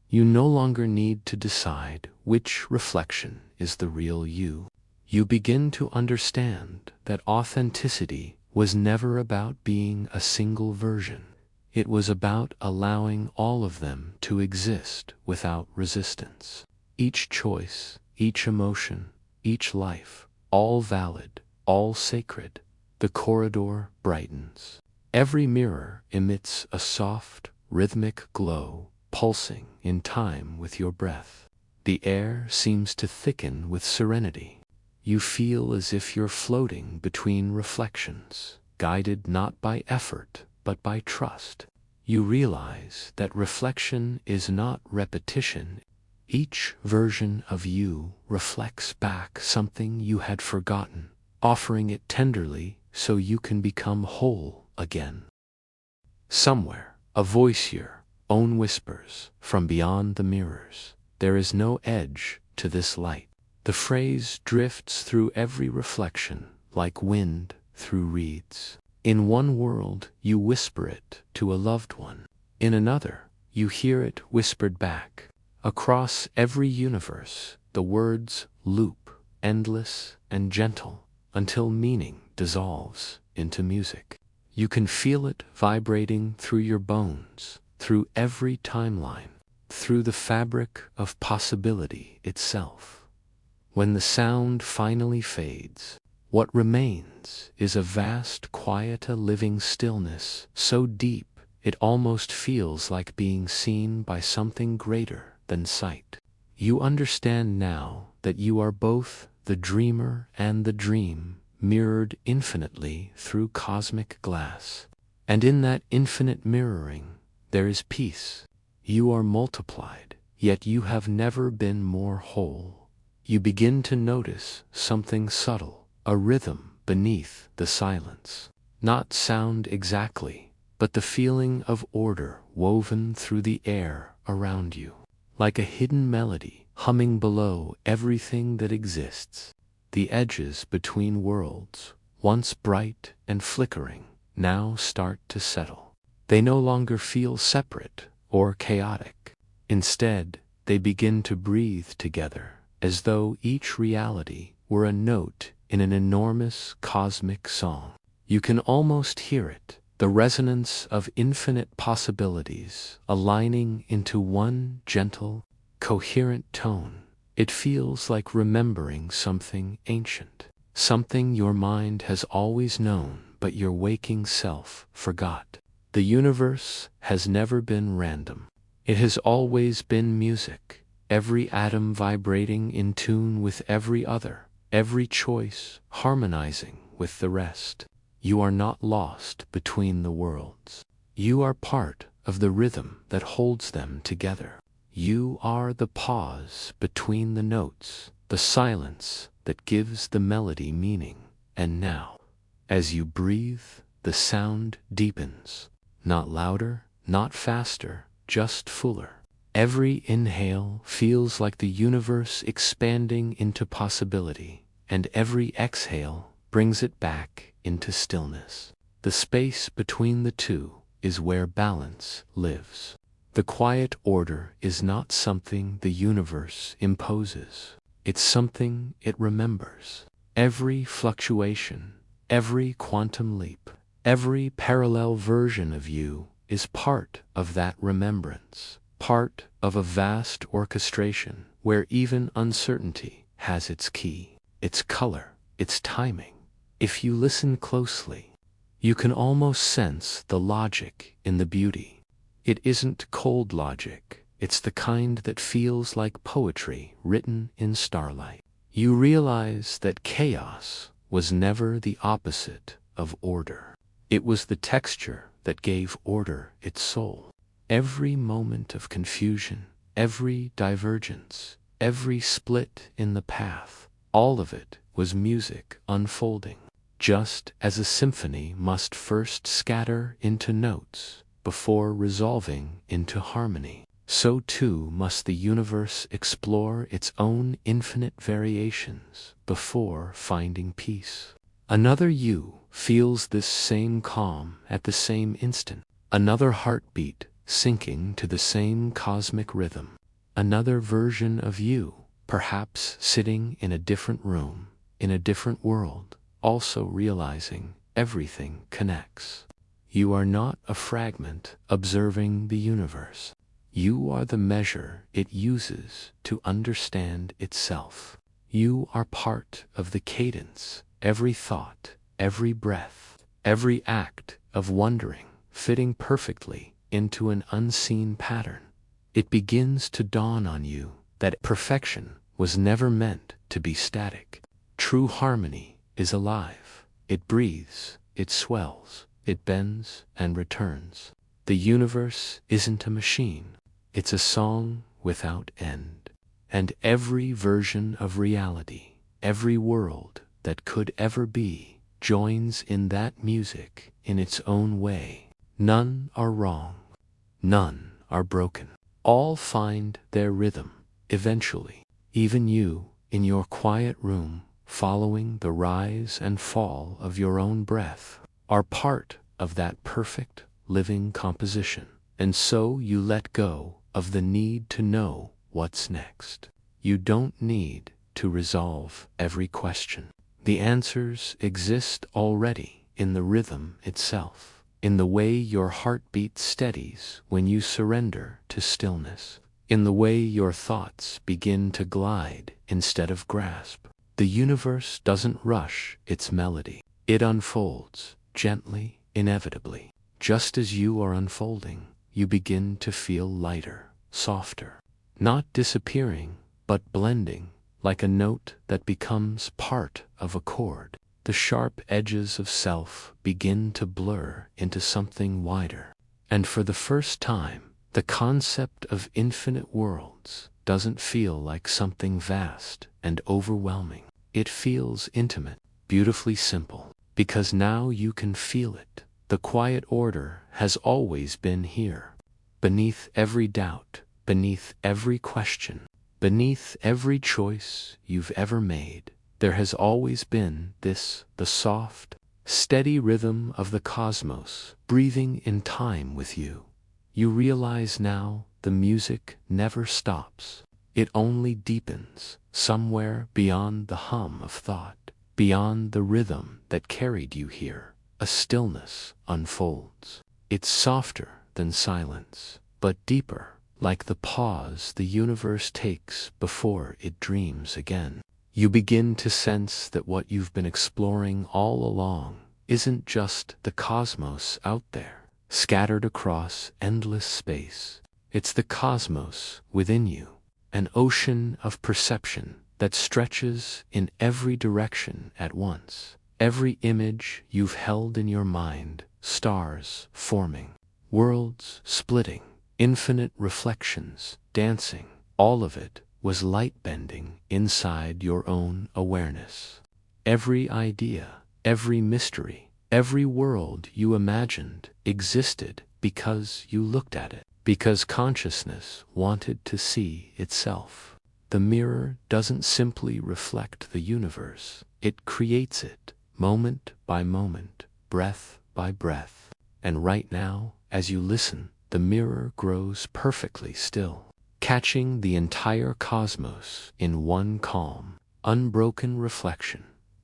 You no longer need to decide which reflection is the real you. You begin to understand that authenticity was never about being a single version. It was about allowing all of them to exist without resistance. Each choice, each emotion, each life, all valid, all sacred. The corridor brightens. Every mirror emits a soft, rhythmic glow, pulsing in time with your breath. The air seems to thicken with serenity. You feel as if you're floating between reflections, guided not by effort, but by trust. You realize that reflection is not repetition. Each version of you reflects back something you had forgotten, offering it tenderly so you can become whole again. Somewhere, a voice your own whispers from beyond the mirrors, "There is no edge to this light." The phrase drifts through every reflection, like wind through reeds. In one world, you whisper it to a loved one. In another, you hear it whispered back. Across every universe, the words loop, endless and gentle, until meaning dissolves into music. You can feel it vibrating through your bones, through every timeline, through the fabric of possibility itself. When the sound finally fades, what remains is a vast, quiet, living stillness so deep it almost feels like being seen by something greater than sight. You understand now that you are both the dreamer and the dream, mirrored infinitely through cosmic glass. And in that infinite mirroring, there is peace. You are multiplied, yet you have never been more whole. You begin to notice something subtle, a rhythm beneath the silence. Not sound exactly, but the feeling of order woven through the air around you. Like a hidden melody, humming below everything that exists. The edges between worlds, once bright and flickering, now start to settle. They no longer feel separate or chaotic. Instead, they begin to breathe together, as though each reality were a note in an enormous cosmic song. You can almost hear it, the resonance of infinite possibilities aligning into one gentle, coherent tone. It feels like remembering something ancient, something your mind has always known but your waking self forgot. The universe has never been random. It has always been music, every atom vibrating in tune with every other, every choice harmonizing with the rest. You are not lost between the worlds. You are part of the rhythm that holds them together. You are the pause between the notes, the silence that gives the melody meaning. And now, as you breathe, the sound deepens. Not louder, not faster, just fuller. Every inhale feels like the universe expanding into possibility, and every exhale brings it back into stillness. The space between the two is where balance lives. The quiet order is not something the universe imposes. It's something it remembers. Every fluctuation, every quantum leap, every parallel version of you is part of that remembrance, part of a vast orchestration where even uncertainty has its key, its color, its timing. If you listen closely, you can almost sense the logic in the beauty. It isn't cold logic, it's the kind that feels like poetry written in starlight. You realize that chaos was never the opposite of order. It was the texture that gave order its soul. Every moment of confusion, every divergence, every split in the path, all of it was music unfolding. Just as a symphony must first scatter into notes before resolving into harmony, so too must the universe explore its own infinite variations before finding peace. Another you feels this same calm at the same instant, another heartbeat sinking to the same cosmic rhythm, another version of you, perhaps sitting in a different room, in a different world, also realizing everything connects. You are not a fragment observing the universe. You are the measure it uses to understand itself. You are part of the cadence, every thought, every breath, every act of wondering, fitting perfectly into an unseen pattern. It begins to dawn on you that perfection was never meant to be static. True harmony is alive. It breathes, it swells, it bends and returns. The universe isn't a machine. It's a song without end. And every version of reality, every world that could ever be, joins in that music in its own way. None are wrong. None are broken. All find their rhythm, eventually. Even you, in your quiet room, following the rise and fall of your own breath, are part of that perfect, living composition. And so you let go of the need to know what's next. You don't need to resolve every question. The answers exist already in the rhythm itself, in the way your heartbeat steadies when you surrender to stillness, in the way your thoughts begin to glide instead of grasp. The universe doesn't rush its melody. It unfolds, gently, inevitably. Just as you are unfolding, you begin to feel lighter, softer, not disappearing, but blending, like a note that becomes part of a chord. The sharp edges of self begin to blur into something wider. And for the first time, the concept of infinite worlds doesn't feel like something vast and overwhelming. It feels intimate, beautifully simple, because now you can feel it. The quiet order has always been here. Beneath every doubt, beneath every question, beneath every choice you've ever made, there has always been this, the soft, steady rhythm of the cosmos, breathing in time with you. You realize now the music never stops. It only deepens, somewhere beyond the hum of thought, beyond the rhythm that carried you here. A stillness unfolds. It's softer than silence, but deeper, like the pause the universe takes before it dreams again. You begin to sense that what you've been exploring all along isn't just the cosmos out there, scattered across endless space. It's the cosmos within you, an ocean of perception that stretches in every direction at once. Every image you've held in your mind, stars forming, worlds splitting, infinite reflections dancing, all of it was light bending inside your own awareness. Every idea, every mystery, every world you imagined existed because you looked at it, because consciousness wanted to see itself. The mirror doesn't simply reflect the universe, it creates it, moment by moment, breath by breath. And right now, as you listen, the mirror grows perfectly still, catching the entire cosmos in one calm, unbroken reflection.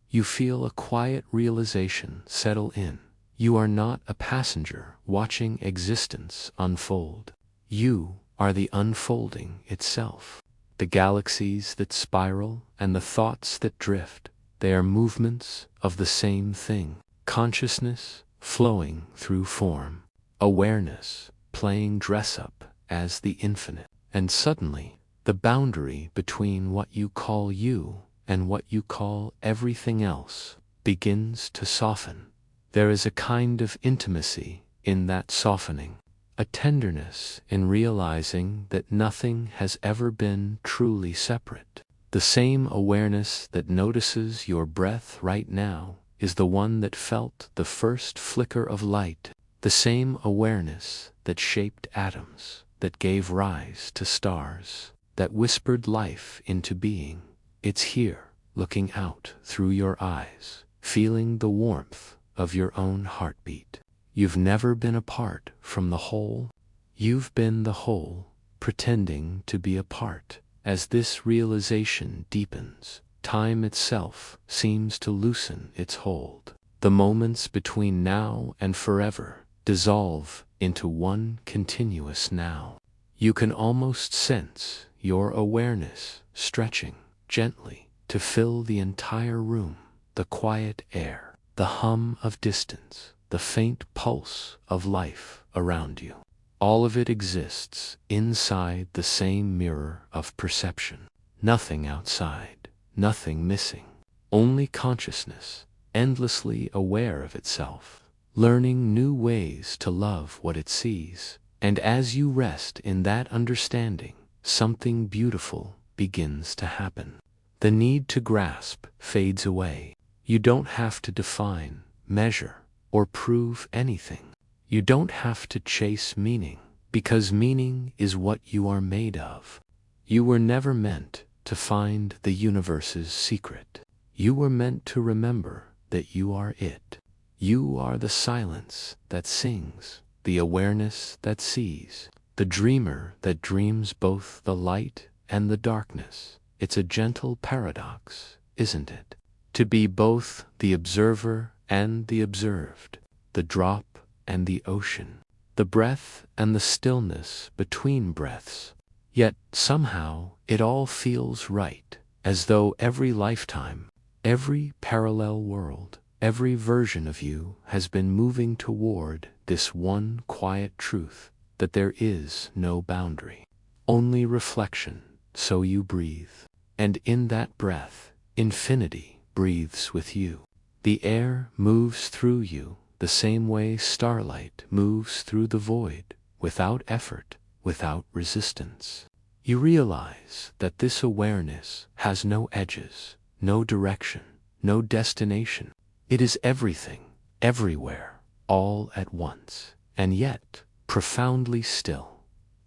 You feel a quiet realization settle in. You are not a passenger watching existence unfold. You are the unfolding itself. The galaxies that spiral and the thoughts that drift, they are movements of the same thing. Consciousness flowing through form. Awareness playing dress-up as the infinite. And suddenly, the boundary between what you call you and what you call everything else begins to soften. There is a kind of intimacy in that softening, a tenderness in realizing that nothing has ever been truly separate. The same awareness that notices your breath right now is the one that felt the first flicker of light, the same awareness that shaped atoms, that gave rise to stars, that whispered life into being. It's here, looking out through your eyes, feeling the warmth of your own heartbeat. You've never been apart from the whole. You've been the whole, pretending to be a part. As this realization deepens, time itself seems to loosen its hold. The moments between now and forever dissolve into one continuous now. You can almost sense your awareness stretching gently to fill the entire room, the quiet air, the hum of distance, the faint pulse of life around you. All of it exists inside the same mirror of perception. Nothing outside, nothing missing. Only consciousness, endlessly aware of itself, learning new ways to love what it sees. And as you rest in that understanding, something beautiful begins to happen. The need to grasp fades away. You don't have to define, measure, or prove anything. You don't have to chase meaning, because meaning is what you are made of. You were never meant to find the universe's secret. You were meant to remember that you are it. You are the silence that sings, the awareness that sees, the dreamer that dreams both the light and the darkness. It's a gentle paradox, isn't it? To be both the observer and the observed, the drop and the ocean, the breath and the stillness between breaths. Yet somehow it all feels right, as though every lifetime, every parallel world, every version of you has been moving toward this one quiet truth, that there is no boundary, only reflection. So you breathe, and in that breath, infinity breathes with you. The air moves through you the same way starlight moves through the void, without effort, without resistance. You realize that this awareness has no edges, no direction, no destination. It is everything, everywhere, all at once, and yet profoundly still.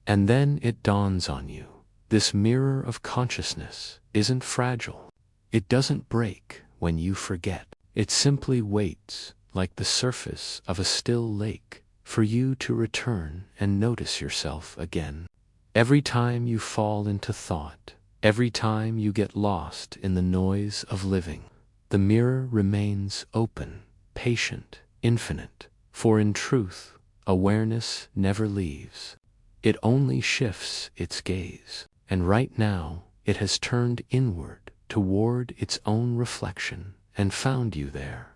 And then it dawns on you, this mirror of consciousness isn't fragile. It doesn't break when you forget. It simply waits, like the surface of a still lake, for you to return and notice yourself again. Every time you fall into thought, every time you get lost in the noise of living, the mirror remains open, patient, infinite, for in truth, awareness never leaves. It only shifts its gaze, and right now it has turned inward toward its own reflection and found you there.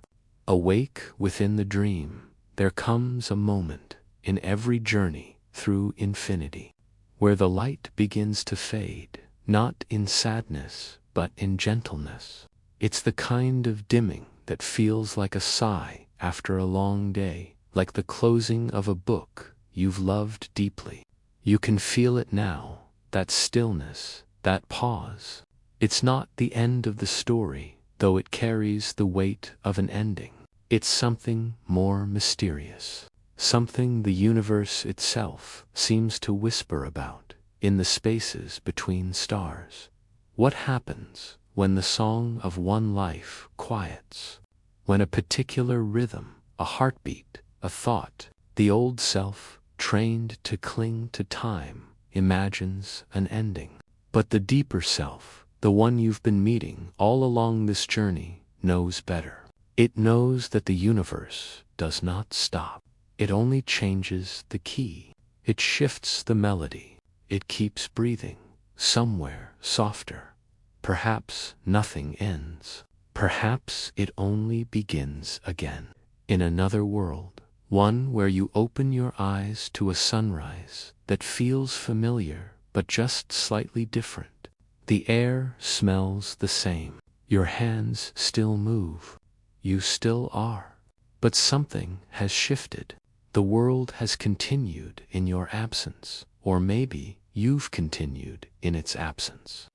Awake within the dream, there comes a moment in every journey through infinity, where the light begins to fade, not in sadness, but in gentleness. It's the kind of dimming that feels like a sigh after a long day, like the closing of a book you've loved deeply. You can feel it now, that stillness, that pause. It's not the end of the story, though it carries the weight of an ending. It's something more mysterious, something the universe itself seems to whisper about in the spaces between stars. What happens when the song of one life quiets, when a particular rhythm a heartbeat, a thought. The old self, trained to cling to time, imagines an ending. But the deeper self, the one you've been meeting all along this journey, knows better. It knows that the universe does not stop. It only changes the key. It shifts the melody. It keeps breathing, somewhere softer. Perhaps nothing ends. Perhaps it only begins again. In another world, one where you open your eyes to a sunrise that feels familiar but just slightly different. The air smells the same. Your hands still move. You still are. But something has shifted. The world has continued in your absence, or maybe you've continued in its absence.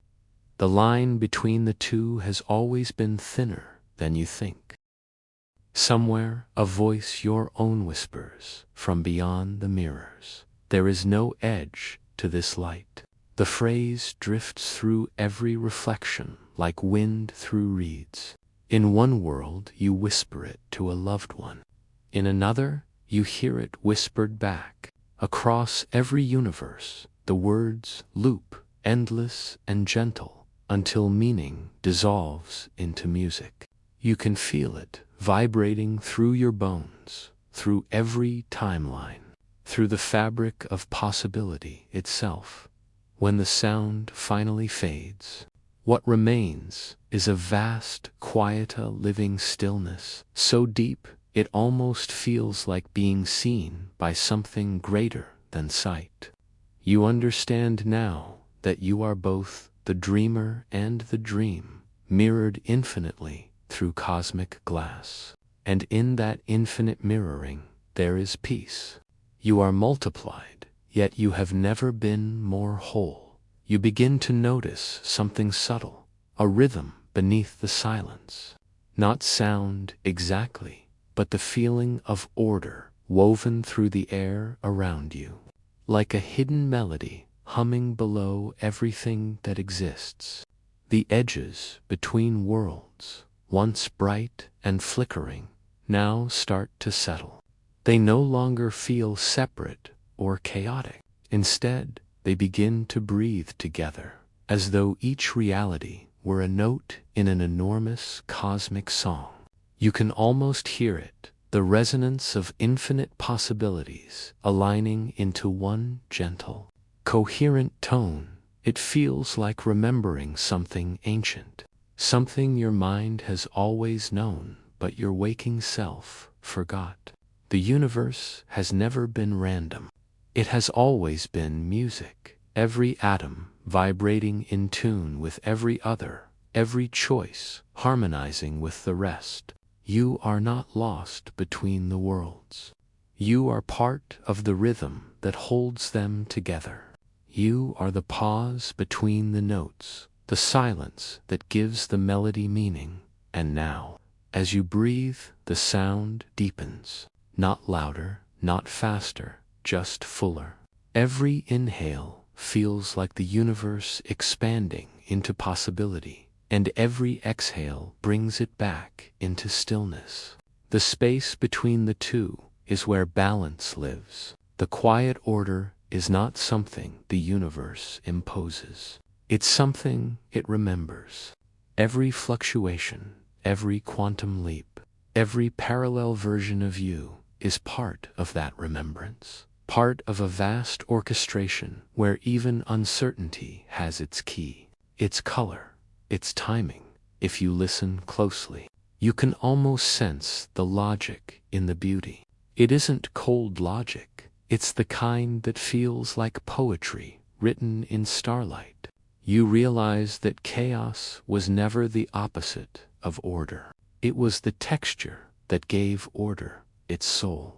The line between the two has always been thinner than you think. Somewhere, a voice your own whispers from beyond the mirrors. There is no edge to this light. The phrase drifts through every reflection like wind through reeds. In one world, you whisper it to a loved one. In another, you hear it whispered back. Across every universe, the words loop, endless and gentle, until meaning dissolves into music. You can feel it vibrating through your bones, through every timeline, through the fabric of possibility itself. When the sound finally fades, what remains is a vast, quiet, living stillness, so deep it almost feels like being seen by something greater than sight. You understand now that you are both the dreamer and the dream, mirrored infinitely through cosmic glass. And in that infinite mirroring, there is peace. You are multiplied, yet you have never been more whole. You begin to notice something subtle, a rhythm beneath the silence. Not sound exactly, but the feeling of order woven through the air around you. Like a hidden melody humming below everything that exists. The edges between worlds, once bright and flickering, now start to settle. They no longer feel separate or chaotic. Instead, they begin to breathe together, as though each reality were a note in an enormous cosmic song. You can almost hear it, the resonance of infinite possibilities aligning into one gentle, coherent tone. It feels like remembering something ancient, something your mind has always known, but your waking self forgot. The universe has never been random. It has always been music, every atom vibrating in tune with every other, every choice harmonizing with the rest. You are not lost between the worlds. You are part of the rhythm that holds them together. You are the pause between the notes, the silence that gives the melody meaning. And now, as you breathe, the sound deepens. Not louder, not faster, just fuller. Every inhale feels like the universe expanding into possibility, and every exhale brings it back into stillness. The space between the two is where balance lives. The quiet order is not something the universe imposes. It's something it remembers. Every fluctuation, every quantum leap, every parallel version of you is part of that remembrance, part of a vast orchestration where even uncertainty has its key, its color, its timing. If you listen closely, you can almost sense the logic in the beauty. It isn't cold logic. It's the kind that feels like poetry written in starlight. You realize that chaos was never the opposite of order. It was the texture that gave order its soul.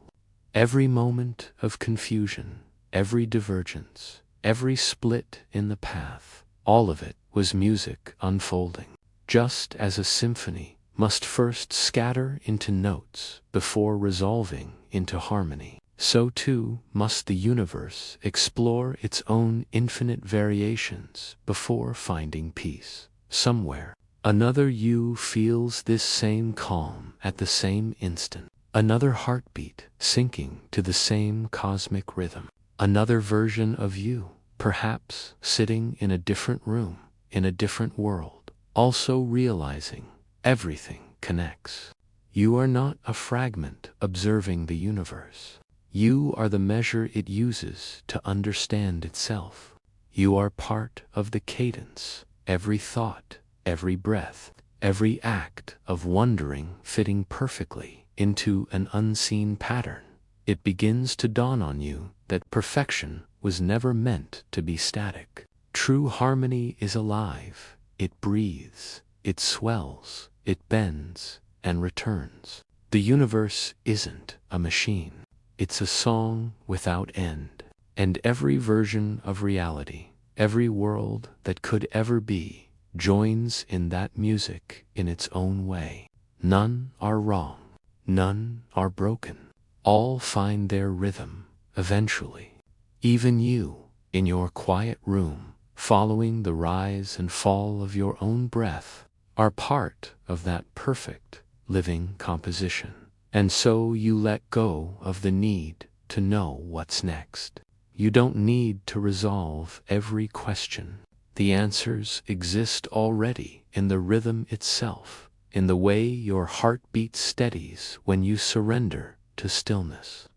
Every moment of confusion, every divergence, every split in the path, all of it was music unfolding. Just as a symphony must first scatter into notes before resolving into harmony, so too must the universe explore its own infinite variations before finding peace. Somewhere, another you feels this same calm at the same instant. Another heartbeat syncing to the same cosmic rhythm. Another version of you, perhaps sitting in a different room, in a different world, also realizing everything connects. You are not a fragment observing the universe. You are the measure it uses to understand itself. You are part of the cadence, every thought, every breath, every act of wondering fitting perfectly into an unseen pattern. It begins to dawn on you that perfection was never meant to be static. True harmony is alive. It breathes, it swells, it bends, and returns. The universe isn't a machine. It's a song without end. And every version of reality, every world that could ever be, joins in that music in its own way. None are wrong. None are broken. All find their rhythm, eventually. Even you, in your quiet room, following the rise and fall of your own breath, are part of that perfect, living composition. And so you let go of the need to know what's next. You don't need to resolve every question. The answers exist already in the rhythm itself, in the way your heartbeat steadies when you surrender to stillness,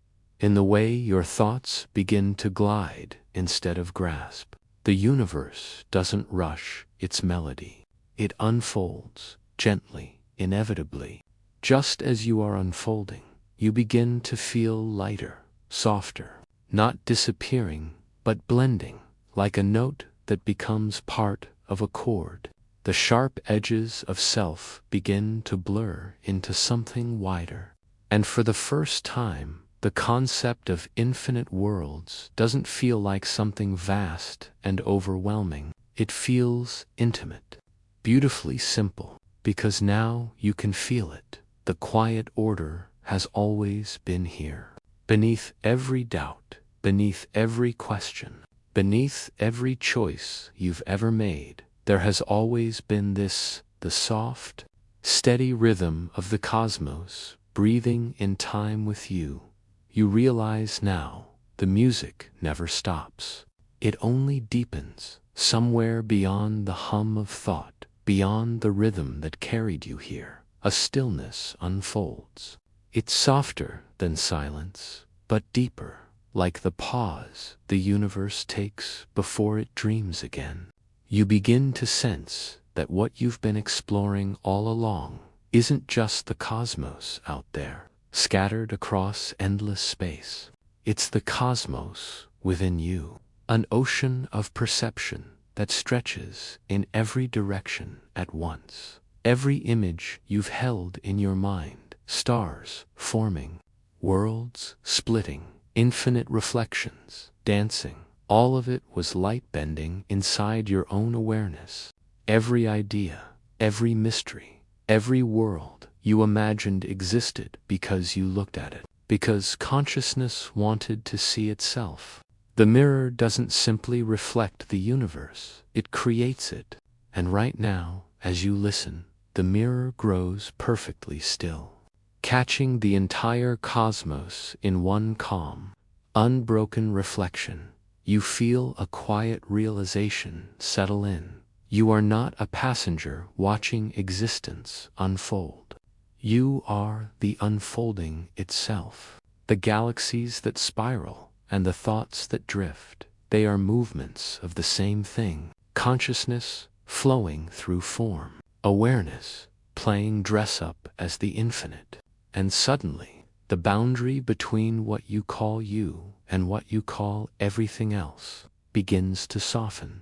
in the way your thoughts begin to glide instead of grasp. The universe doesn't rush its melody. It unfolds gently, inevitably. Just as you are unfolding, you begin to feel lighter, softer, not disappearing, but blending, like a note that becomes part of a chord. The sharp edges of self begin to blur into something wider. And for the first time, the concept of infinite worlds doesn't feel like something vast and overwhelming. It feels intimate, beautifully simple, because now you can feel it. The quiet order has always been here. Beneath every doubt, beneath every question, beneath every choice you've ever made, there has always been this, the soft, steady rhythm of the cosmos, breathing in time with you. You realize now, the music never stops. It only deepens, somewhere beyond the hum of thought, beyond the rhythm that carried you here. A stillness unfolds. It's softer than silence, but deeper, like the pause the universe takes before it dreams again. You begin to sense that what you've been exploring all along isn't just the cosmos out there, scattered across endless space. It's the cosmos within you, an ocean of perception that stretches in every direction at once. Every image you've held in your mind, stars forming, worlds splitting, infinite reflections dancing, all of it was light bending inside your own awareness. Every idea, every mystery, every world you imagined existed because you looked at it, because consciousness wanted to see itself. The mirror doesn't simply reflect the universe, it creates it. And right now, as you listen, the mirror grows perfectly still, catching the entire cosmos in one calm, unbroken reflection. You feel a quiet realization settle in. You are not a passenger watching existence unfold. You are the unfolding itself. The galaxies that spiral and the thoughts that drift, they are movements of the same thing. Consciousness flowing through form. Awareness playing dress-up as the infinite. And suddenly, the boundary between what you call you and what you call everything else begins to soften.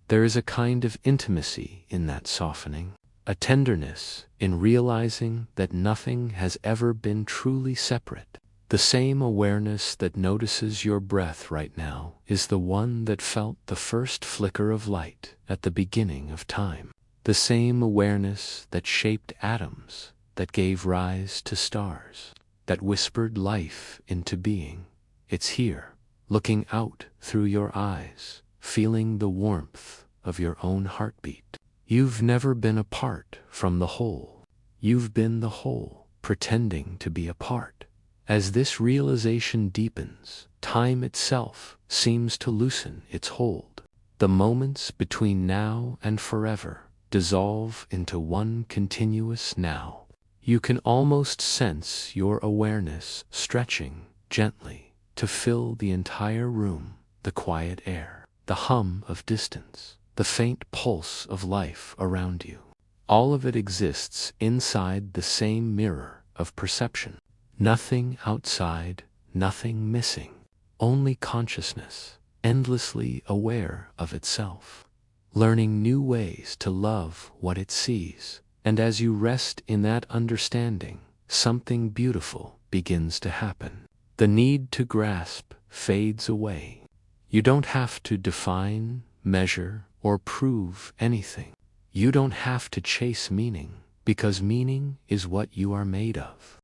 There is a kind of intimacy in that softening, a tenderness in realizing that nothing has ever been truly separate. The same awareness that notices your breath right now is the one that felt the first flicker of light at the beginning of time. The same awareness that shaped atoms, that gave rise to stars, that whispered life into being. It's here, looking out through your eyes, feeling the warmth of your own heartbeat. You've never been apart from the whole. You've been the whole, pretending to be apart. As this realization deepens, time itself seems to loosen its hold. The moments between now and forever dissolve into one continuous now. You can almost sense your awareness stretching gently to fill the entire room, the quiet air, the hum of distance, the faint pulse of life around you. All of it exists inside the same mirror of perception. Nothing outside, nothing missing, only consciousness, endlessly aware of itself, learning new ways to love what it sees. And as you rest in that understanding, something beautiful begins to happen. The need to grasp fades away. You don't have to define, measure, or prove anything. You don't have to chase meaning, because meaning is what you are made of.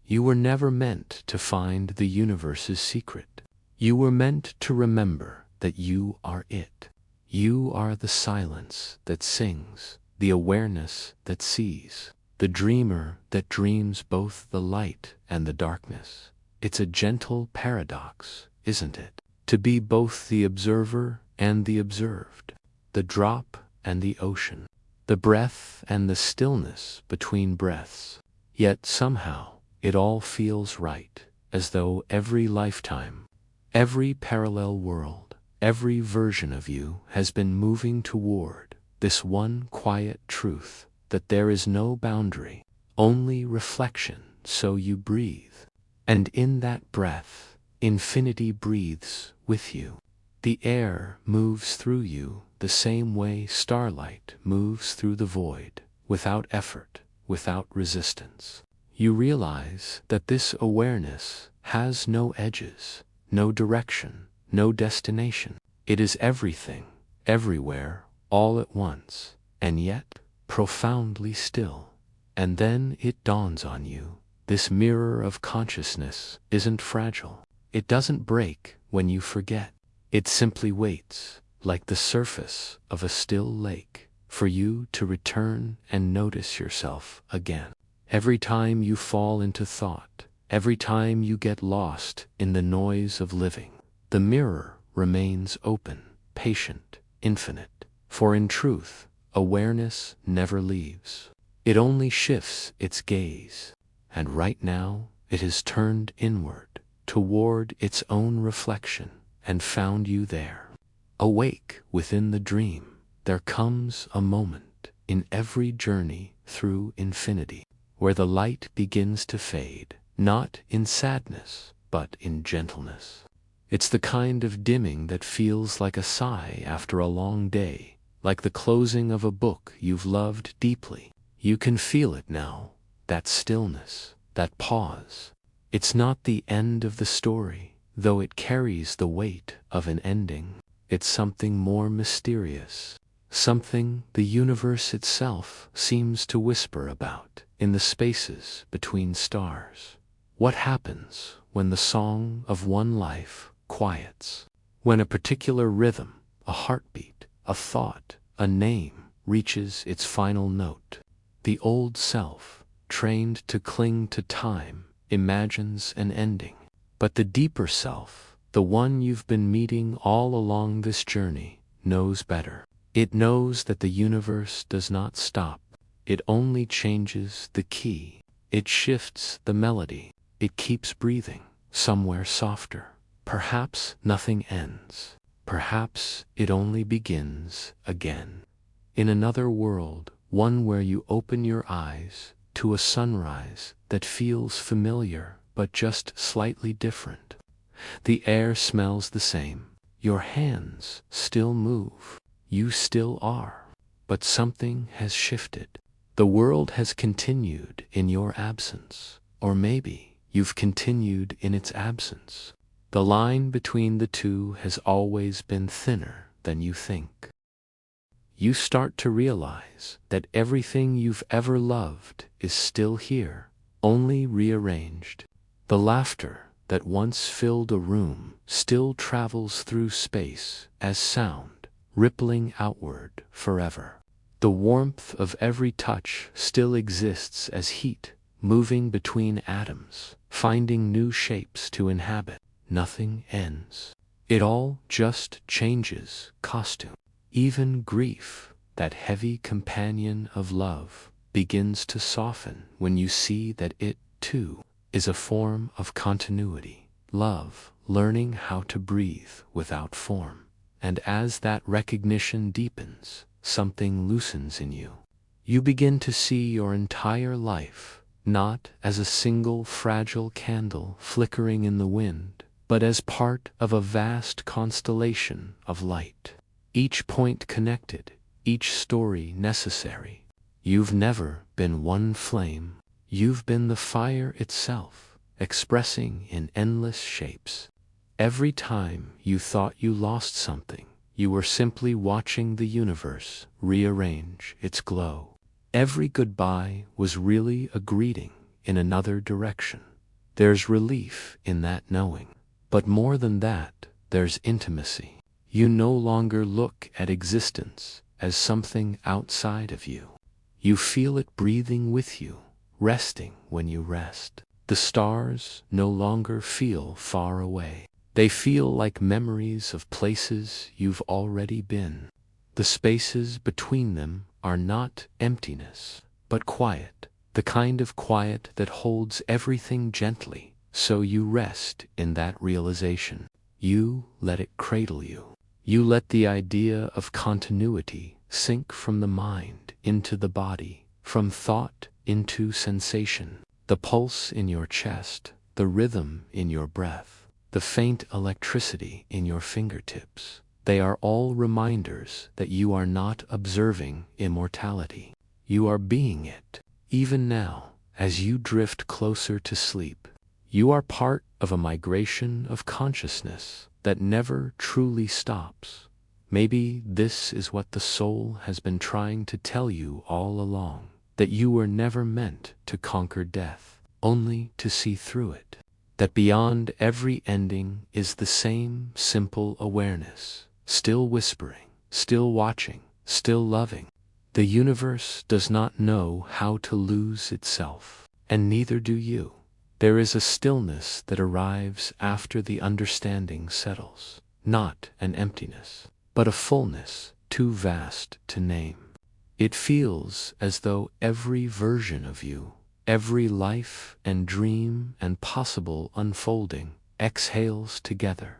You were never meant to find the universe's secret. You were meant to remember that you are it. You are the silence that sings, the awareness that sees, the dreamer that dreams both the light and the darkness. It's a gentle paradox, isn't it? To be both the observer and the observed, the drop and the ocean, the breath and the stillness between breaths. Yet somehow, it all feels right, as though every lifetime, every parallel world, every version of you has been moving toward this one quiet truth, that there is no boundary, only reflection, so you breathe. And in that breath, infinity breathes with you. The air moves through you the same way starlight moves through the void, without effort, without resistance. You realize that this awareness has no edges, no direction, no destination. It is everything, everywhere, all at once, and yet profoundly still. And then it dawns on you, this mirror of consciousness isn't fragile. It doesn't break when you forget. It simply waits, like the surface of a still lake, for you to return and notice yourself again. Every time you fall into thought, every time you get lost in the noise of living, the mirror remains open, patient, infinite. For in truth, awareness never leaves. It only shifts its gaze, and right now it has turned inward, toward its own reflection, and found you there. Awake within the dream, there comes a moment in every journey through infinity, where the light begins to fade, not in sadness, but in gentleness. It's the kind of dimming that feels like a sigh after a long day, like the closing of a book you've loved deeply. You can feel it now, that stillness, that pause. It's not the end of the story, though it carries the weight of an ending. It's something more mysterious, something the universe itself seems to whisper about in the spaces between stars. What happens when the song of one life quiets? When a particular rhythm, a heartbeat, a thought, a name reaches its final note. The old self, trained to cling to time, imagines an ending. But the deeper self, the one you've been meeting all along this journey, knows better. It knows that the universe does not stop. It only changes the key. It shifts the melody. It keeps breathing, somewhere softer. Perhaps nothing ends. Perhaps it only begins again. In another world, one where you open your eyes to a sunrise that feels familiar but just slightly different. The air smells the same. Your hands still move. You still are. But something has shifted. The world has continued in your absence. Or maybe you've continued in its absence. The line between the two has always been thinner than you think. You start to realize that everything you've ever loved is still here, only rearranged. The laughter that once filled a room still travels through space as sound, rippling outward forever. The warmth of every touch still exists as heat, moving between atoms, finding new shapes to inhabit. Nothing ends. It all just changes costume. Even grief, that heavy companion of love, begins to soften when you see that it, too, is a form of continuity. Love, learning how to breathe without form. And as that recognition deepens, something loosens in you. You begin to see your entire life, not as a single fragile candle flickering in the wind, but as part of a vast constellation of light. Each point connected, each story necessary. You've never been one flame. You've been the fire itself, expressing in endless shapes. Every time you thought you lost something, you were simply watching the universe rearrange its glow. Every goodbye was really a greeting in another direction. There's relief in that knowing. But more than that, there's intimacy. You no longer look at existence as something outside of you. You feel it breathing with you, resting when you rest. The stars no longer feel far away. They feel like memories of places you've already been. The spaces between them are not emptiness, but quiet, the kind of quiet that holds everything gently, so you rest in that realization. You let it cradle you. You let the idea of continuity sink from the mind into the body, from thought into sensation. The pulse in your chest, the rhythm in your breath, the faint electricity in your fingertips. They are all reminders that you are not observing immortality. You are being it. Even now, as you drift closer to sleep, you are part of a migration of consciousness that never truly stops. Maybe this is what the soul has been trying to tell you all along, that you were never meant to conquer death, only to see through it. That beyond every ending is the same simple awareness, still whispering, still watching, still loving. The universe does not know how to lose itself, and neither do you. There is a stillness that arrives after the understanding settles, not an emptiness, but a fullness too vast to name. It feels as though every version of you, every life and dream and possible unfolding, exhales together.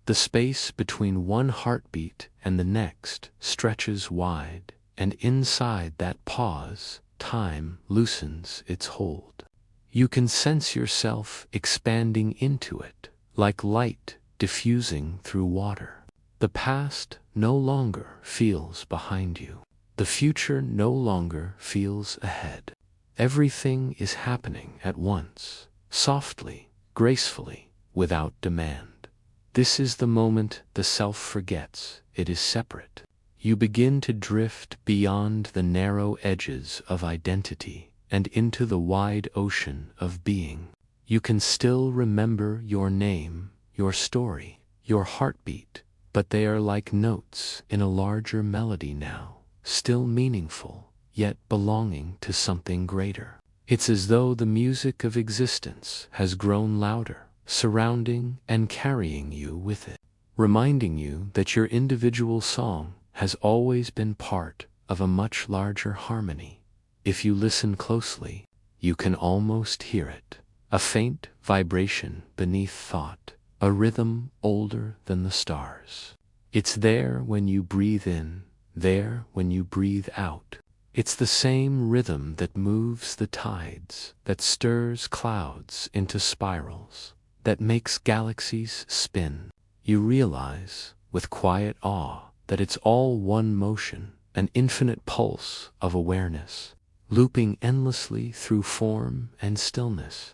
The space between one heartbeat and the next stretches wide, and inside that pause, time loosens its hold. You can sense yourself expanding into it, like light diffusing through water. The past no longer feels behind you. The future no longer feels ahead. Everything is happening at once, softly, gracefully, without demand. This is the moment the self forgets it is separate. You begin to drift beyond the narrow edges of identity and into the wide ocean of being. You can still remember your name, your story, your heartbeat, but they are like notes in a larger melody now, still meaningful, yet belonging to something greater. It's as though the music of existence has grown louder, surrounding and carrying you with it, reminding you that your individual song has always been part of a much larger harmony. If you listen closely, you can almost hear it, a faint vibration beneath thought, a rhythm older than the stars. It's there when you breathe in, there when you breathe out. It's the same rhythm that moves the tides, that stirs clouds into spirals, that makes galaxies spin. You realize, with quiet awe, that it's all one motion, an infinite pulse of awareness, looping endlessly through form and stillness.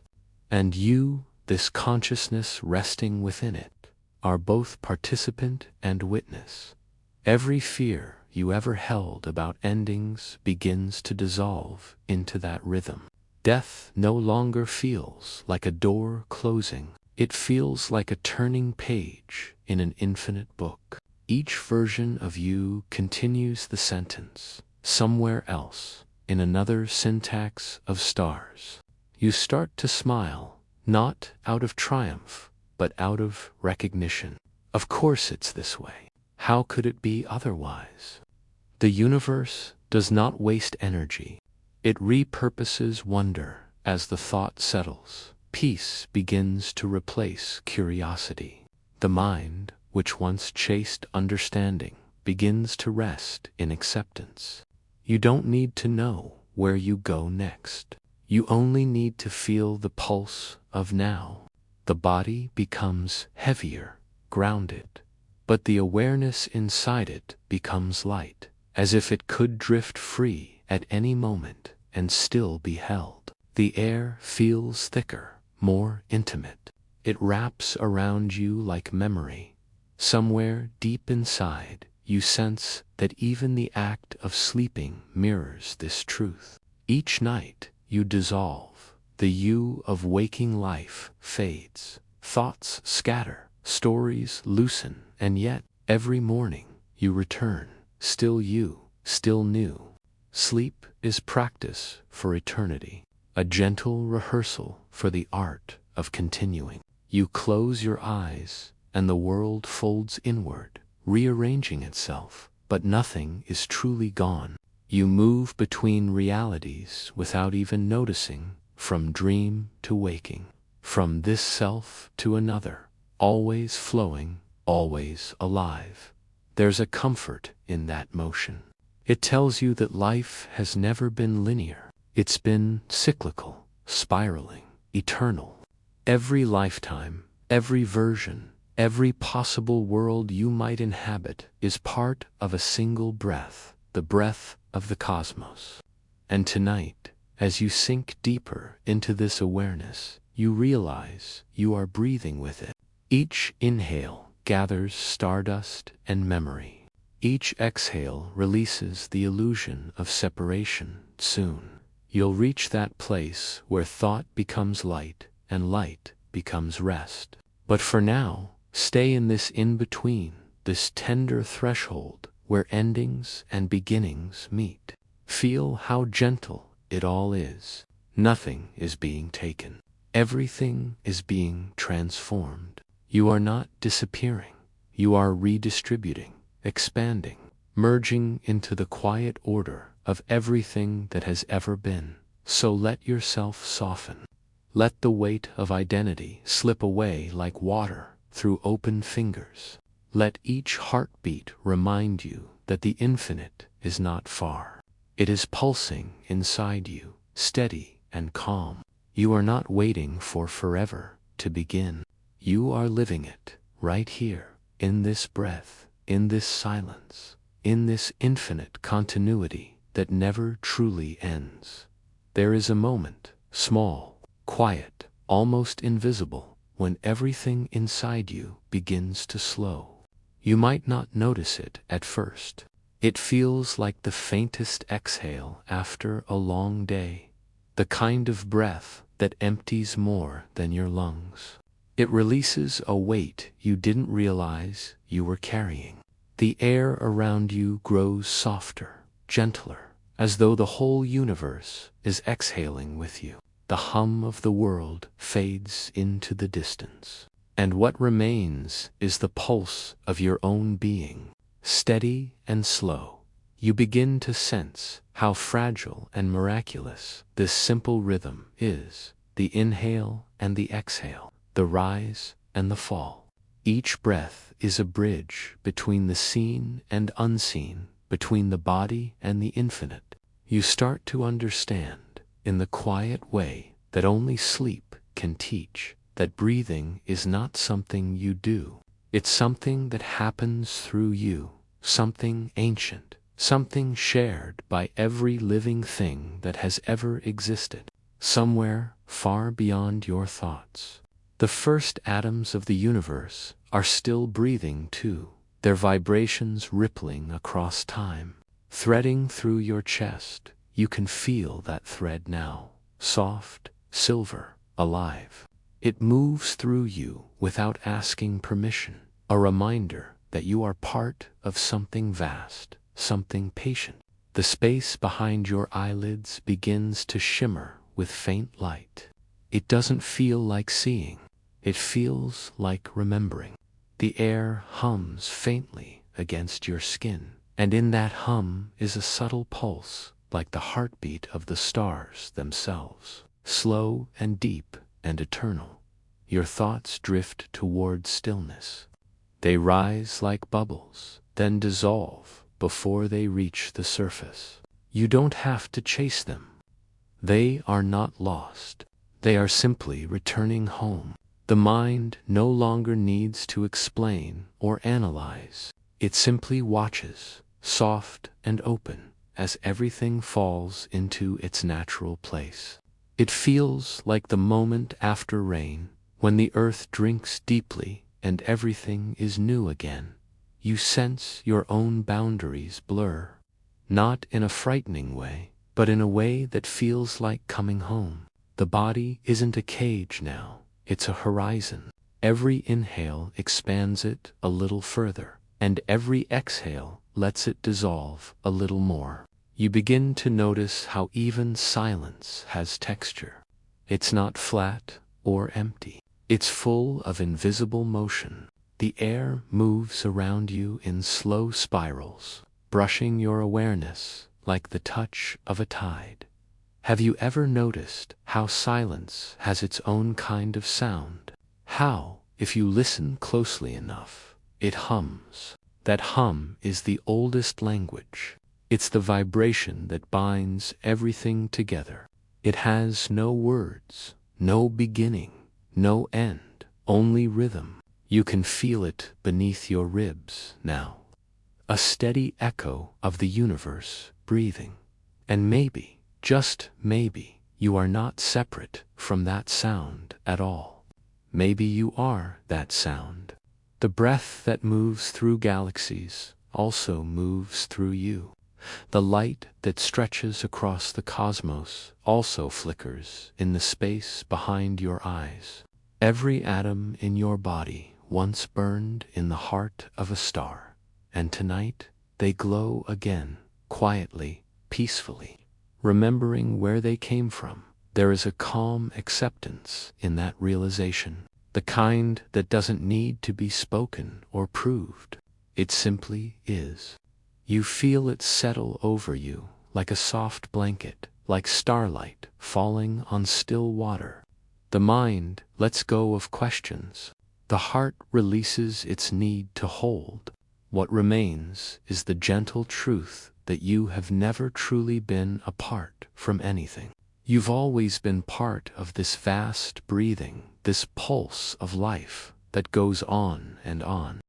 And you, this consciousness resting within it, are both participant and witness. Every fear you ever held about endings begins to dissolve into that rhythm. Death no longer feels like a door closing. It feels like a turning page in an infinite book. Each version of you continues the sentence, somewhere else, in another syntax of stars. You start to smile, not out of triumph, but out of recognition. Of course it's this way. How could it be otherwise? The universe does not waste energy. It repurposes wonder as the thought settles. Peace begins to replace curiosity. The mind, which once chased understanding, begins to rest in acceptance. You don't need to know where you go next. You only need to feel the pulse of now. The body becomes heavier, grounded, but the awareness inside it becomes light, as if it could drift free at any moment and still be held. The air feels thicker, more intimate. It wraps around you like memory. Somewhere deep inside, you sense that even the act of sleeping mirrors this truth. Each night, you dissolve. The you of waking life fades. Thoughts scatter, stories loosen, and yet, every morning, you return, still you, still new. Sleep is practice for eternity, a gentle rehearsal for the art of continuing. You close your eyes, and the world folds inward, rearranging itself, but nothing is truly gone. You move between realities without even noticing, from dream to waking, from this self to another, always flowing, always alive. There's a comfort in that motion. It tells you that life has never been linear. It's been cyclical, spiraling, eternal. Every lifetime, every version, every possible world you might inhabit is part of a single breath, the breath of the cosmos. And tonight, as you sink deeper into this awareness, you realize you are breathing with it. Each inhale gathers stardust and memory. Each exhale releases the illusion of separation. Soon, you'll reach that place where thought becomes light and light becomes rest. But for now, stay in this in-between, this tender threshold where endings and beginnings meet. Feel how gentle it all is. Nothing is being taken. Everything is being transformed. You are not disappearing. You are redistributing, expanding, merging into the quiet order of everything that has ever been. So let yourself soften. Let the weight of identity slip away like water through open fingers. Let each heartbeat remind you that the infinite is not far. It is pulsing inside you, steady and calm. You are not waiting for forever to begin. You are living it, right here, in this breath, in this silence, in this infinite continuity that never truly ends. There is a moment, small, quiet, almost invisible, when everything inside you begins to slow. You might not notice it at first. It feels like the faintest exhale after a long day, the kind of breath that empties more than your lungs. It releases a weight you didn't realize you were carrying. The air around you grows softer, gentler, as though the whole universe is exhaling with you. The hum of the world fades into the distance. And what remains is the pulse of your own being, steady and slow. You begin to sense how fragile and miraculous this simple rhythm is, the inhale and the exhale, the rise and the fall. Each breath is a bridge between the seen and unseen, between the body and the infinite. You start to understand, in the quiet way that only sleep can teach, that breathing is not something you do. It's something that happens through you, something ancient, something shared by every living thing that has ever existed, somewhere far beyond your thoughts. The first atoms of the universe are still breathing too, their vibrations rippling across time. Threading through your chest, you can feel that thread now, soft, silver, alive. It moves through you without asking permission, a reminder that you are part of something vast, something patient. The space behind your eyelids begins to shimmer with faint light. It doesn't feel like seeing. It feels like remembering. The air hums faintly against your skin, and in that hum is a subtle pulse, like the heartbeat of the stars themselves, slow and deep and eternal. Your thoughts drift toward stillness. They rise like bubbles, then dissolve before they reach the surface. You don't have to chase them. They are not lost. They are simply returning home. The mind no longer needs to explain or analyze. It simply watches, soft and open, as everything falls into its natural place. It feels like the moment after rain, when the earth drinks deeply and everything is new again. You sense your own boundaries blur, not in a frightening way, but in a way that feels like coming home. The body isn't a cage now, it's a horizon. Every inhale expands it a little further, and every exhale lets it dissolve a little more. You begin to notice how even silence has texture. It's not flat or empty. It's full of invisible motion. The air moves around you in slow spirals, brushing your awareness like the touch of a tide. Have you ever noticed how silence has its own kind of sound? How, if you listen closely enough, it hums. That hum is the oldest language. It's the vibration that binds everything together. It has no words, no beginning, no end, only rhythm. You can feel it beneath your ribs now. A steady echo of the universe breathing. And maybe, just maybe, you are not separate from that sound at all. Maybe you are that sound. The breath that moves through galaxies also moves through you. The light that stretches across the cosmos also flickers in the space behind your eyes. Every atom in your body once burned in the heart of a star, and tonight they glow again, quietly, peacefully. Remembering where they came from, there is a calm acceptance in that realization, the kind that doesn't need to be spoken or proved. It simply is. You feel it settle over you like a soft blanket, like starlight falling on still water. The mind lets go of questions. The heart releases its need to hold. What remains is the gentle truth that you have never truly been apart from anything. You've always been part of this vast breathing, this pulse of life that goes on and on.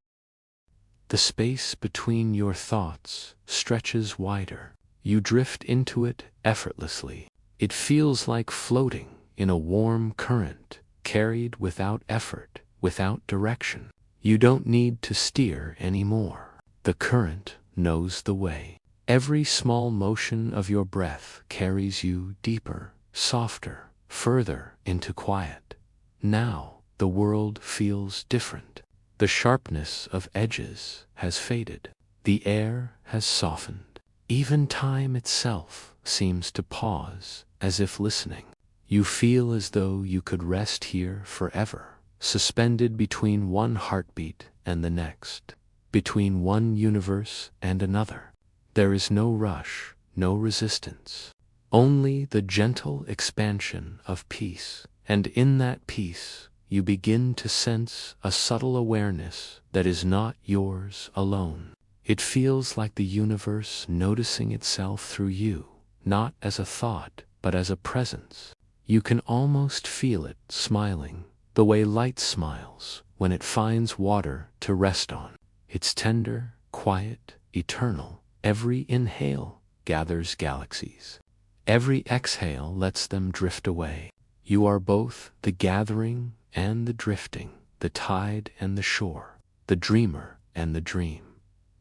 The space between your thoughts stretches wider. You drift into it effortlessly. It feels like floating in a warm current, carried without effort, without direction. You don't need to steer anymore. The current knows the way. Every small motion of your breath carries you deeper, softer, further into quiet. Now the world feels different. The sharpness of edges has faded. The air has softened. Even time itself seems to pause, as if listening. You feel as though you could rest here forever, suspended between one heartbeat and the next, between one universe and another. There is no rush, no resistance, only the gentle expansion of peace. And in that peace, you begin to sense a subtle awareness that is not yours alone. It feels like the universe noticing itself through you, not as a thought, but as a presence. You can almost feel it smiling, the way light smiles when it finds water to rest on. It's tender, quiet, eternal. Every inhale gathers galaxies. Every exhale lets them drift away. You are both the gathering and the drifting, the tide and the shore, the dreamer and the dream.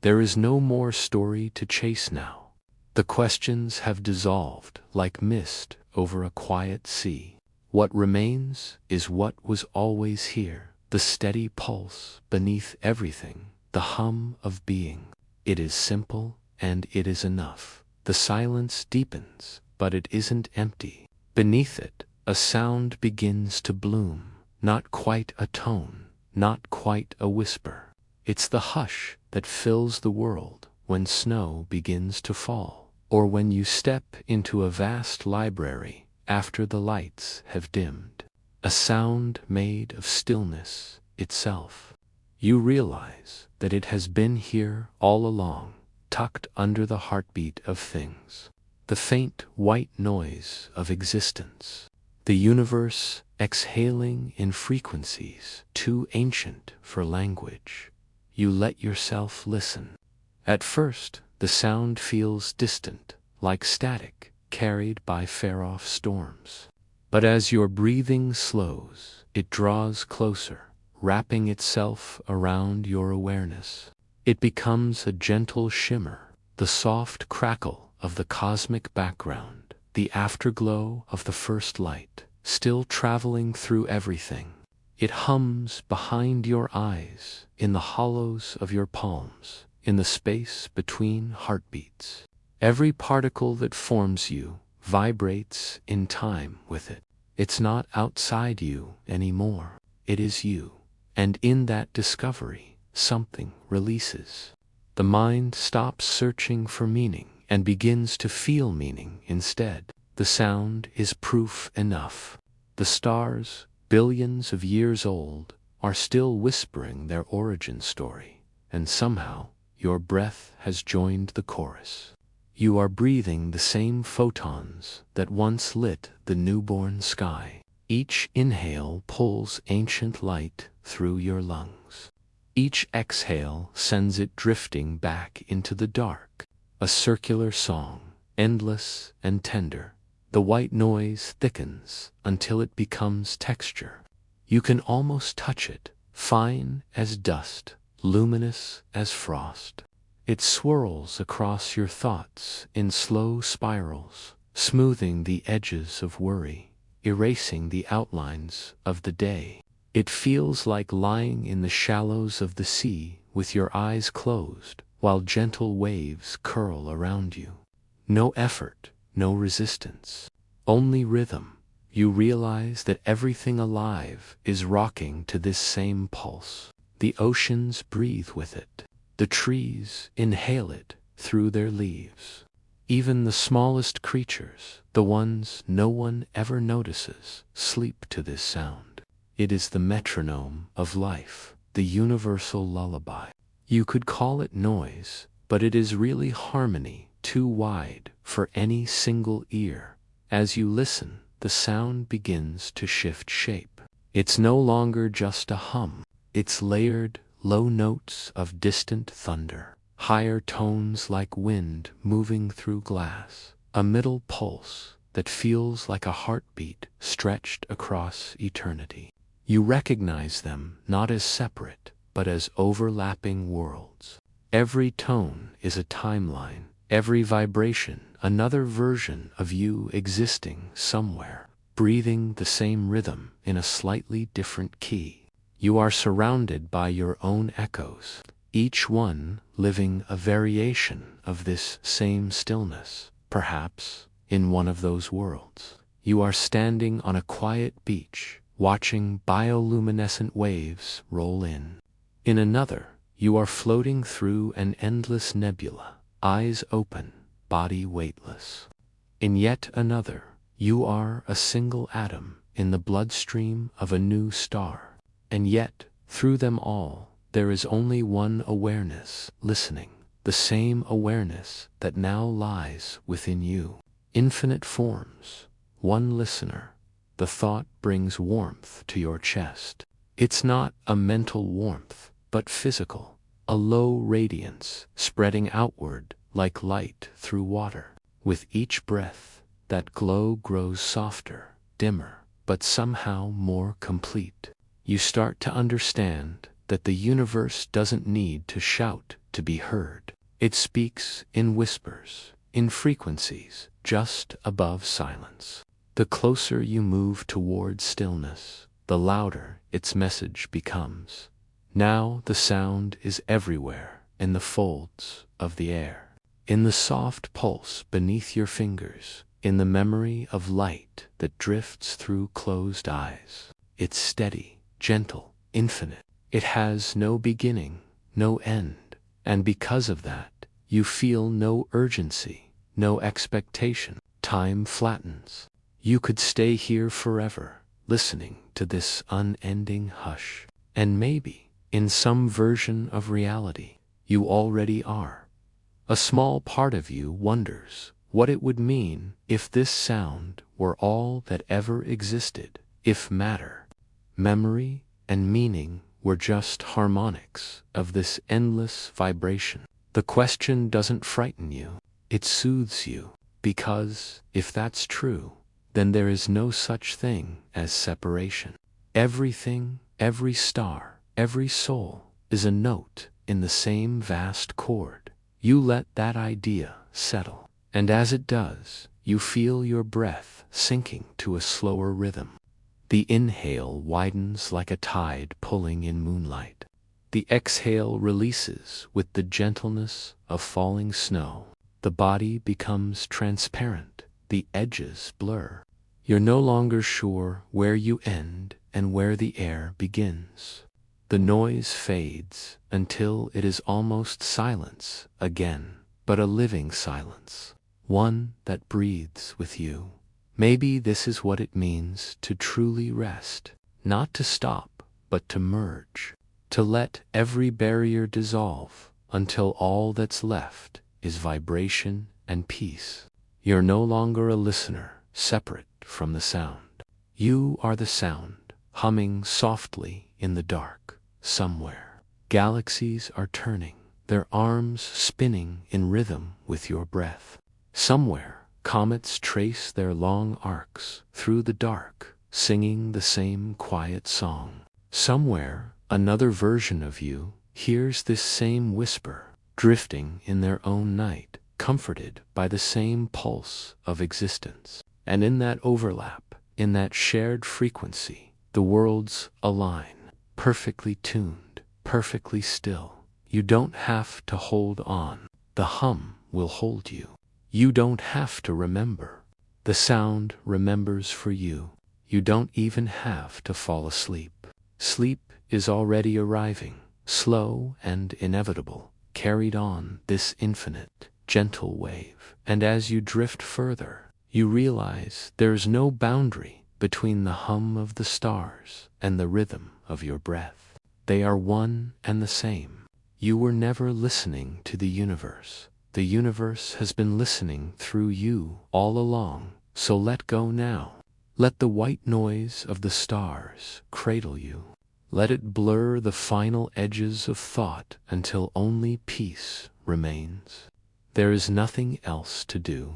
There is no more story to chase now. The questions have dissolved like mist over a quiet sea. What remains is what was always here, the steady pulse beneath everything, the hum of being. It is simple and it is enough. The silence deepens, but it isn't empty. Beneath it, a sound begins to bloom, not quite a tone, not quite a whisper. It's the hush that fills the world when snow begins to fall, or when you step into a vast library after the lights have dimmed. A sound made of stillness itself. You realize that it has been here all along, tucked under the heartbeat of things. The faint white noise of existence. The universe exhaling in frequencies too ancient for language. You let yourself listen. At first, the sound feels distant, like static, carried by far-off storms. But as your breathing slows, it draws closer, wrapping itself around your awareness. It becomes a gentle shimmer, the soft crackle of the cosmic background, the afterglow of the first light, still traveling through everything. It hums behind your eyes, in the hollows of your palms, in the space between heartbeats. Every particle that forms you vibrates in time with it. It's not outside you anymore. It is you. And in that discovery, something releases. The mind stops searching for meaning and begins to feel meaning instead. The sound is proof enough. The stars, billions of years old, are still whispering their origin story, and somehow your breath has joined the chorus. You are breathing the same photons that once lit the newborn sky. Each inhale pulls ancient light through your lungs. Each exhale sends it drifting back into the dark. A circular song, endless and tender. The white noise thickens until it becomes texture. You can almost touch it, fine as dust, luminous as frost. It swirls across your thoughts in slow spirals, smoothing the edges of worry, erasing the outlines of the day. It feels like lying in the shallows of the sea with your eyes closed while gentle waves curl around you. No effort, no resistance, only rhythm. You realize that everything alive is rocking to this same pulse. The oceans breathe with it. The trees inhale it through their leaves. Even the smallest creatures, the ones no one ever notices, sleep to this sound. It is the metronome of life, the universal lullaby. You could call it noise, but it is really harmony, too wide for any single ear. As you listen, the sound begins to shift shape. It's no longer just a hum. It's layered, low notes of distant thunder, higher tones like wind moving through glass, a middle pulse that feels like a heartbeat stretched across eternity. You recognize them not as separate, but as overlapping worlds. Every tone is a timeline, every vibration another version of you existing somewhere, breathing the same rhythm in a slightly different key. You are surrounded by your own echoes, each one living a variation of this same stillness. Perhaps, in one of those worlds, you are standing on a quiet beach, watching bioluminescent waves roll in. In another, you are floating through an endless nebula, eyes open, body weightless. In yet another, you are a single atom in the bloodstream of a new star. And yet, through them all, there is only one awareness listening, the same awareness that now lies within you. Infinite forms, one listener. The thought brings warmth to your chest. It's not a mental warmth, but physical, a low radiance spreading outward like light through water. With each breath, that glow grows softer, dimmer, but somehow more complete. You start to understand that the universe doesn't need to shout to be heard. It speaks in whispers, in frequencies, just above silence. The closer you move toward stillness, the louder its message becomes. Now the sound is everywhere, in the folds of the air, in the soft pulse beneath your fingers, in the memory of light that drifts through closed eyes. It's steady, gentle, infinite. It has no beginning, no end, and because of that, you feel no urgency, no expectation. Time flattens. You could stay here forever, listening to this unending hush. And maybe, in some version of reality, you already are. A small part of you wonders what it would mean if this sound were all that ever existed, if matter, memory, and meaning were just harmonics of this endless vibration. The question doesn't frighten you, it soothes you, because, if that's true, then there is no such thing as separation. Everything, every star, every soul, is a note in the same vast chord. You let that idea settle, and as it does, you feel your breath sinking to a slower rhythm. The inhale widens like a tide pulling in moonlight. The exhale releases with the gentleness of falling snow. The body becomes transparent, the edges blur. You're no longer sure where you end and where the air begins. The noise fades until it is almost silence again, but a living silence, one that breathes with you. Maybe this is what it means to truly rest, not to stop, but to merge, to let every barrier dissolve until all that's left is vibration and peace. You're no longer a listener, separate from the sound. You are the sound, humming softly in the dark, somewhere. Galaxies are turning, their arms spinning in rhythm with your breath. Somewhere, comets trace their long arcs through the dark, singing the same quiet song. Somewhere, another version of you hears this same whisper, drifting in their own night, comforted by the same pulse of existence. And in that overlap, in that shared frequency, the worlds align, perfectly tuned, perfectly still. You don't have to hold on. The hum will hold you. You don't have to remember. The sound remembers for you. You don't even have to fall asleep. Sleep is already arriving, slow and inevitable, carried on this infinite, gentle wave. And as you drift further, you realize there's no boundary between the hum of the stars and the rhythm of your breath. They are one and the same. You were never listening to the universe. The universe has been listening through you all along, so let go now. Let the white noise of the stars cradle you. Let it blur the final edges of thought until only peace remains. There is nothing else to do.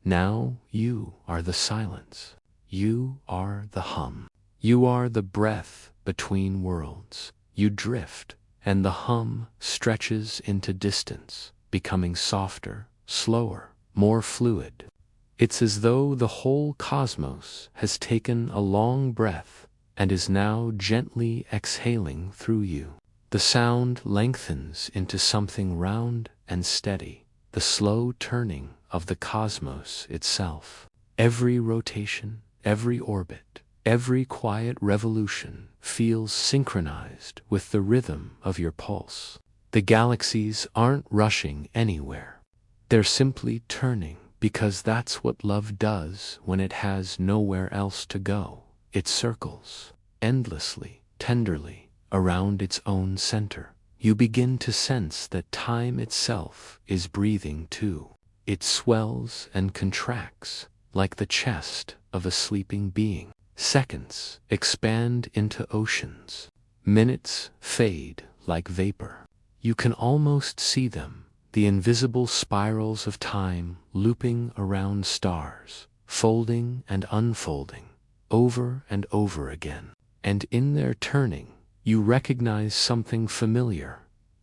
Now you are the silence. You are the hum. You are the breath between worlds. You drift, and the hum stretches into distance, becoming softer, slower, more fluid. It's as though the whole cosmos has taken a long breath and is now gently exhaling through you. The sound lengthens into something round and steady, the slow turning of the cosmos itself. Every rotation, every orbit, every quiet revolution feels synchronized with the rhythm of your pulse. The galaxies aren't rushing anywhere. They're simply turning, because that's what love does when it has nowhere else to go. It circles, endlessly, tenderly, around its own center. You begin to sense that time itself is breathing too. It swells and contracts, like the chest of a sleeping being. Seconds expand into oceans. Minutes fade like vapor. You can almost see them, the invisible spirals of time looping around stars, folding and unfolding, over and over again. And in their turning, you recognize something familiar,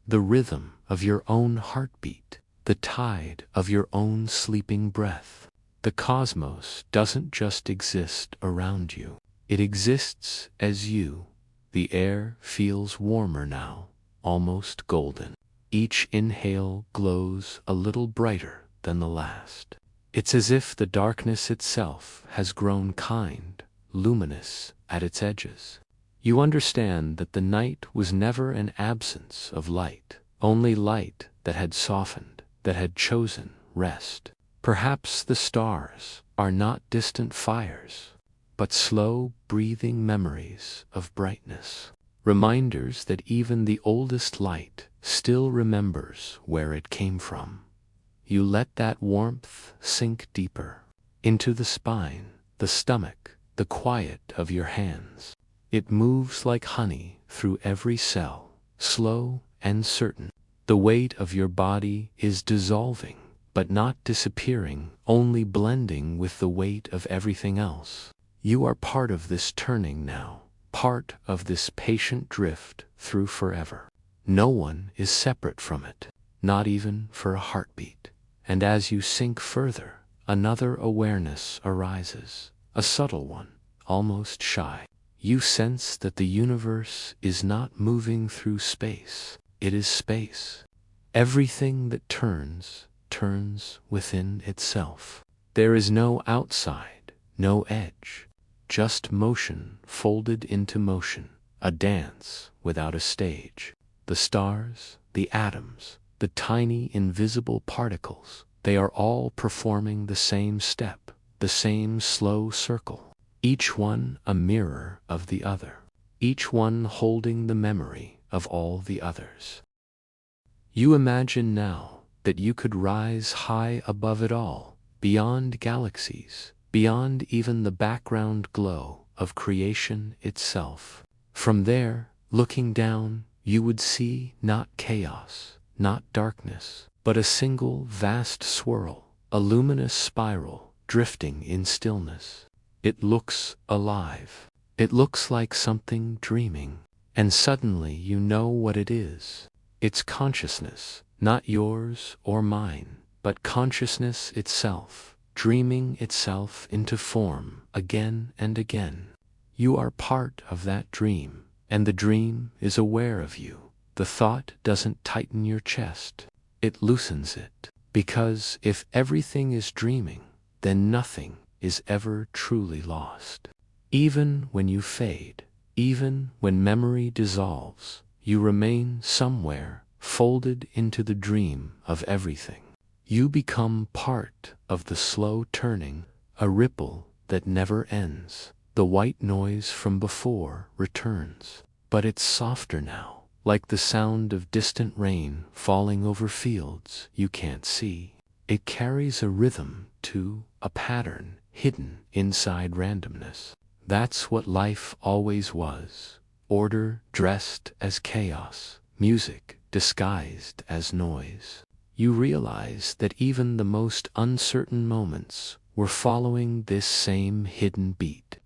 the rhythm of your own heartbeat, the tide of your own sleeping breath. The cosmos doesn't just exist around you. It exists as you. The air feels warmer now, almost golden. Each inhale glows a little brighter than the last. It's as if the darkness itself has grown kind, luminous at its edges. You understand that the night was never an absence of light, only light that had softened, that had chosen rest. Perhaps the stars are not distant fires, but slow breathing memories of brightness. Reminders that even the oldest light still remembers where it came from. You let that warmth sink deeper into the spine, the stomach, the quiet of your hands. It moves like honey through every cell, slow and certain. The weight of your body is dissolving, but not disappearing, only blending with the weight of everything else. You are part of this turning now, part of this patient drift through forever. No one is separate from it, not even for a heartbeat. And as you sink further, another awareness arises, a subtle one, almost shy. You sense that the universe is not moving through space, it is space. Everything that turns, turns within itself. There is no outside, no edge, just motion folded into motion, a dance without a stage. The stars, the atoms, the tiny invisible particles, they are all performing the same step, the same slow circle, each one a mirror of the other, each one holding the memory of all the others. You imagine now that you could rise high above it all, beyond galaxies, beyond even the background glow of creation itself. From there, looking down, you would see not chaos, not darkness, but a single vast swirl, a luminous spiral drifting in stillness. It looks alive. It looks like something dreaming. And suddenly you know what it is. It's consciousness, not yours or mine, but consciousness itself, dreaming itself into form again and again. You are part of that dream, and the dream is aware of you. The thought doesn't tighten your chest, it loosens it. Because if everything is dreaming, then nothing is ever truly lost. Even when you fade, even when memory dissolves, you remain somewhere, folded into the dream of everything. You become part of the slow turning, a ripple that never ends. The white noise from before returns, but it's softer now, like the sound of distant rain falling over fields you can't see. It carries a rhythm too, a pattern hidden inside randomness. That's what life always was. Order dressed as chaos, music disguised as noise. You realize that even the most uncertain moments were following this same hidden beat,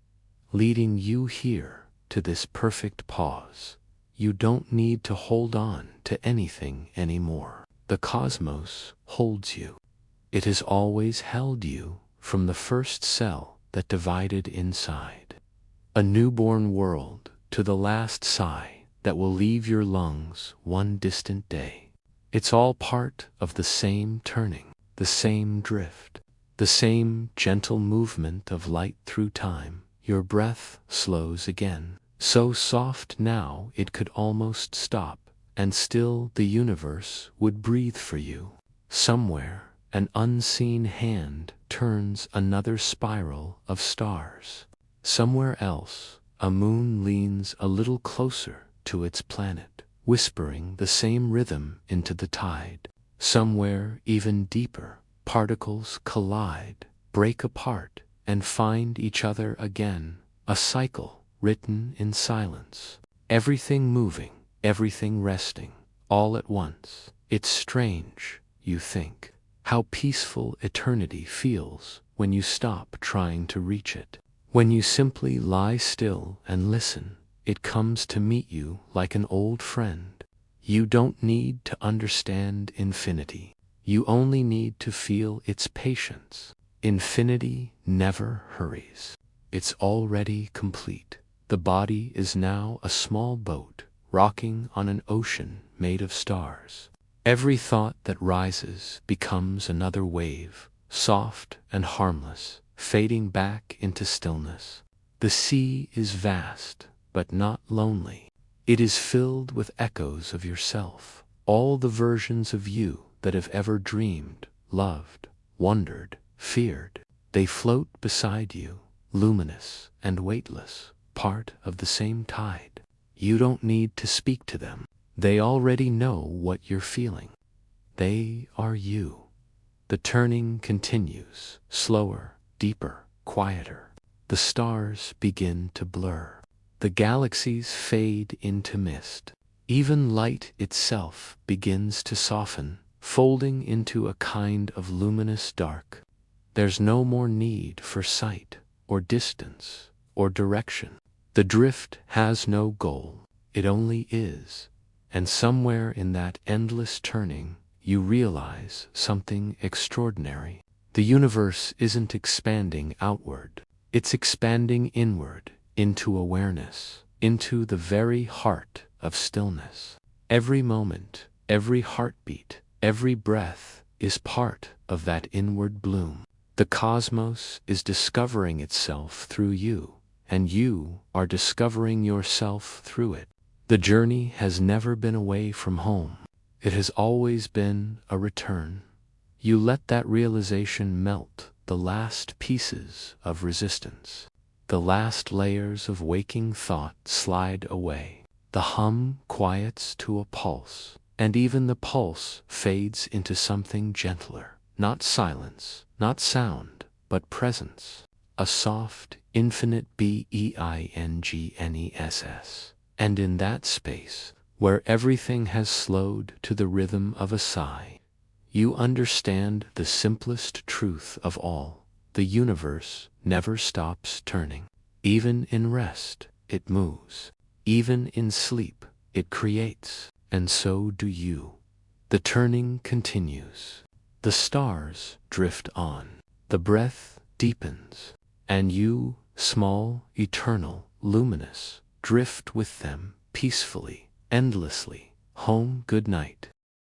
leading you here to this perfect pause. You don't need to hold on to anything anymore. The cosmos holds you. It has always held you from the first cell that divided inside. A newborn world to the last sigh that will leave your lungs one distant day. It's all part of the same turning, the same drift, the same gentle movement of light through time. Your breath slows again, so soft now it could almost stop, and still the universe would breathe for you. Somewhere, an unseen hand turns another spiral of stars. Somewhere else, a moon leans a little closer to its planet, whispering the same rhythm into the tide. Somewhere even deeper, particles collide, break apart, and find each other again. A cycle written in silence. Everything moving, everything resting, all at once. It's strange, you think, how peaceful eternity feels when you stop trying to reach it. When you simply lie still and listen, it comes to meet you like an old friend. You don't need to understand infinity. You only need to feel its patience. Infinity never hurries. It's already complete. The body is now a small boat, rocking on an ocean made of stars. Every thought that rises becomes another wave, soft and harmless, fading back into stillness. The sea is vast, but not lonely. It is filled with echoes of yourself, all the versions of you that have ever dreamed, loved, wondered, feared. They float beside you, luminous and weightless, part of the same tide. You don't need to speak to them. They already know what you're feeling. They are you. The turning continues, slower, deeper, quieter. The stars begin to blur. The galaxies fade into mist. Even light itself begins to soften, folding into a kind of luminous dark. There's no more need for sight, or distance, or direction. The drift has no goal, it only is. And somewhere in that endless turning, you realize something extraordinary. The universe isn't expanding outward. It's expanding inward, into awareness, into the very heart of stillness. Every moment, every heartbeat, every breath is part of that inward bloom. The cosmos is discovering itself through you, and you are discovering yourself through it. The journey has never been away from home. It has always been a return. You let that realization melt the last pieces of resistance. The last layers of waking thought slide away. The hum quiets to a pulse, and even the pulse fades into something gentler. Not silence, not sound, but presence. A soft, infinite beingness. And in that space, where everything has slowed to the rhythm of a sigh, you understand the simplest truth of all. The universe never stops turning. Even in rest, it moves. Even in sleep, it creates. And so do you. The turning continues. The stars drift on. The breath deepens. And you, small, eternal, luminous, drift with them, peacefully, endlessly. Home, good night.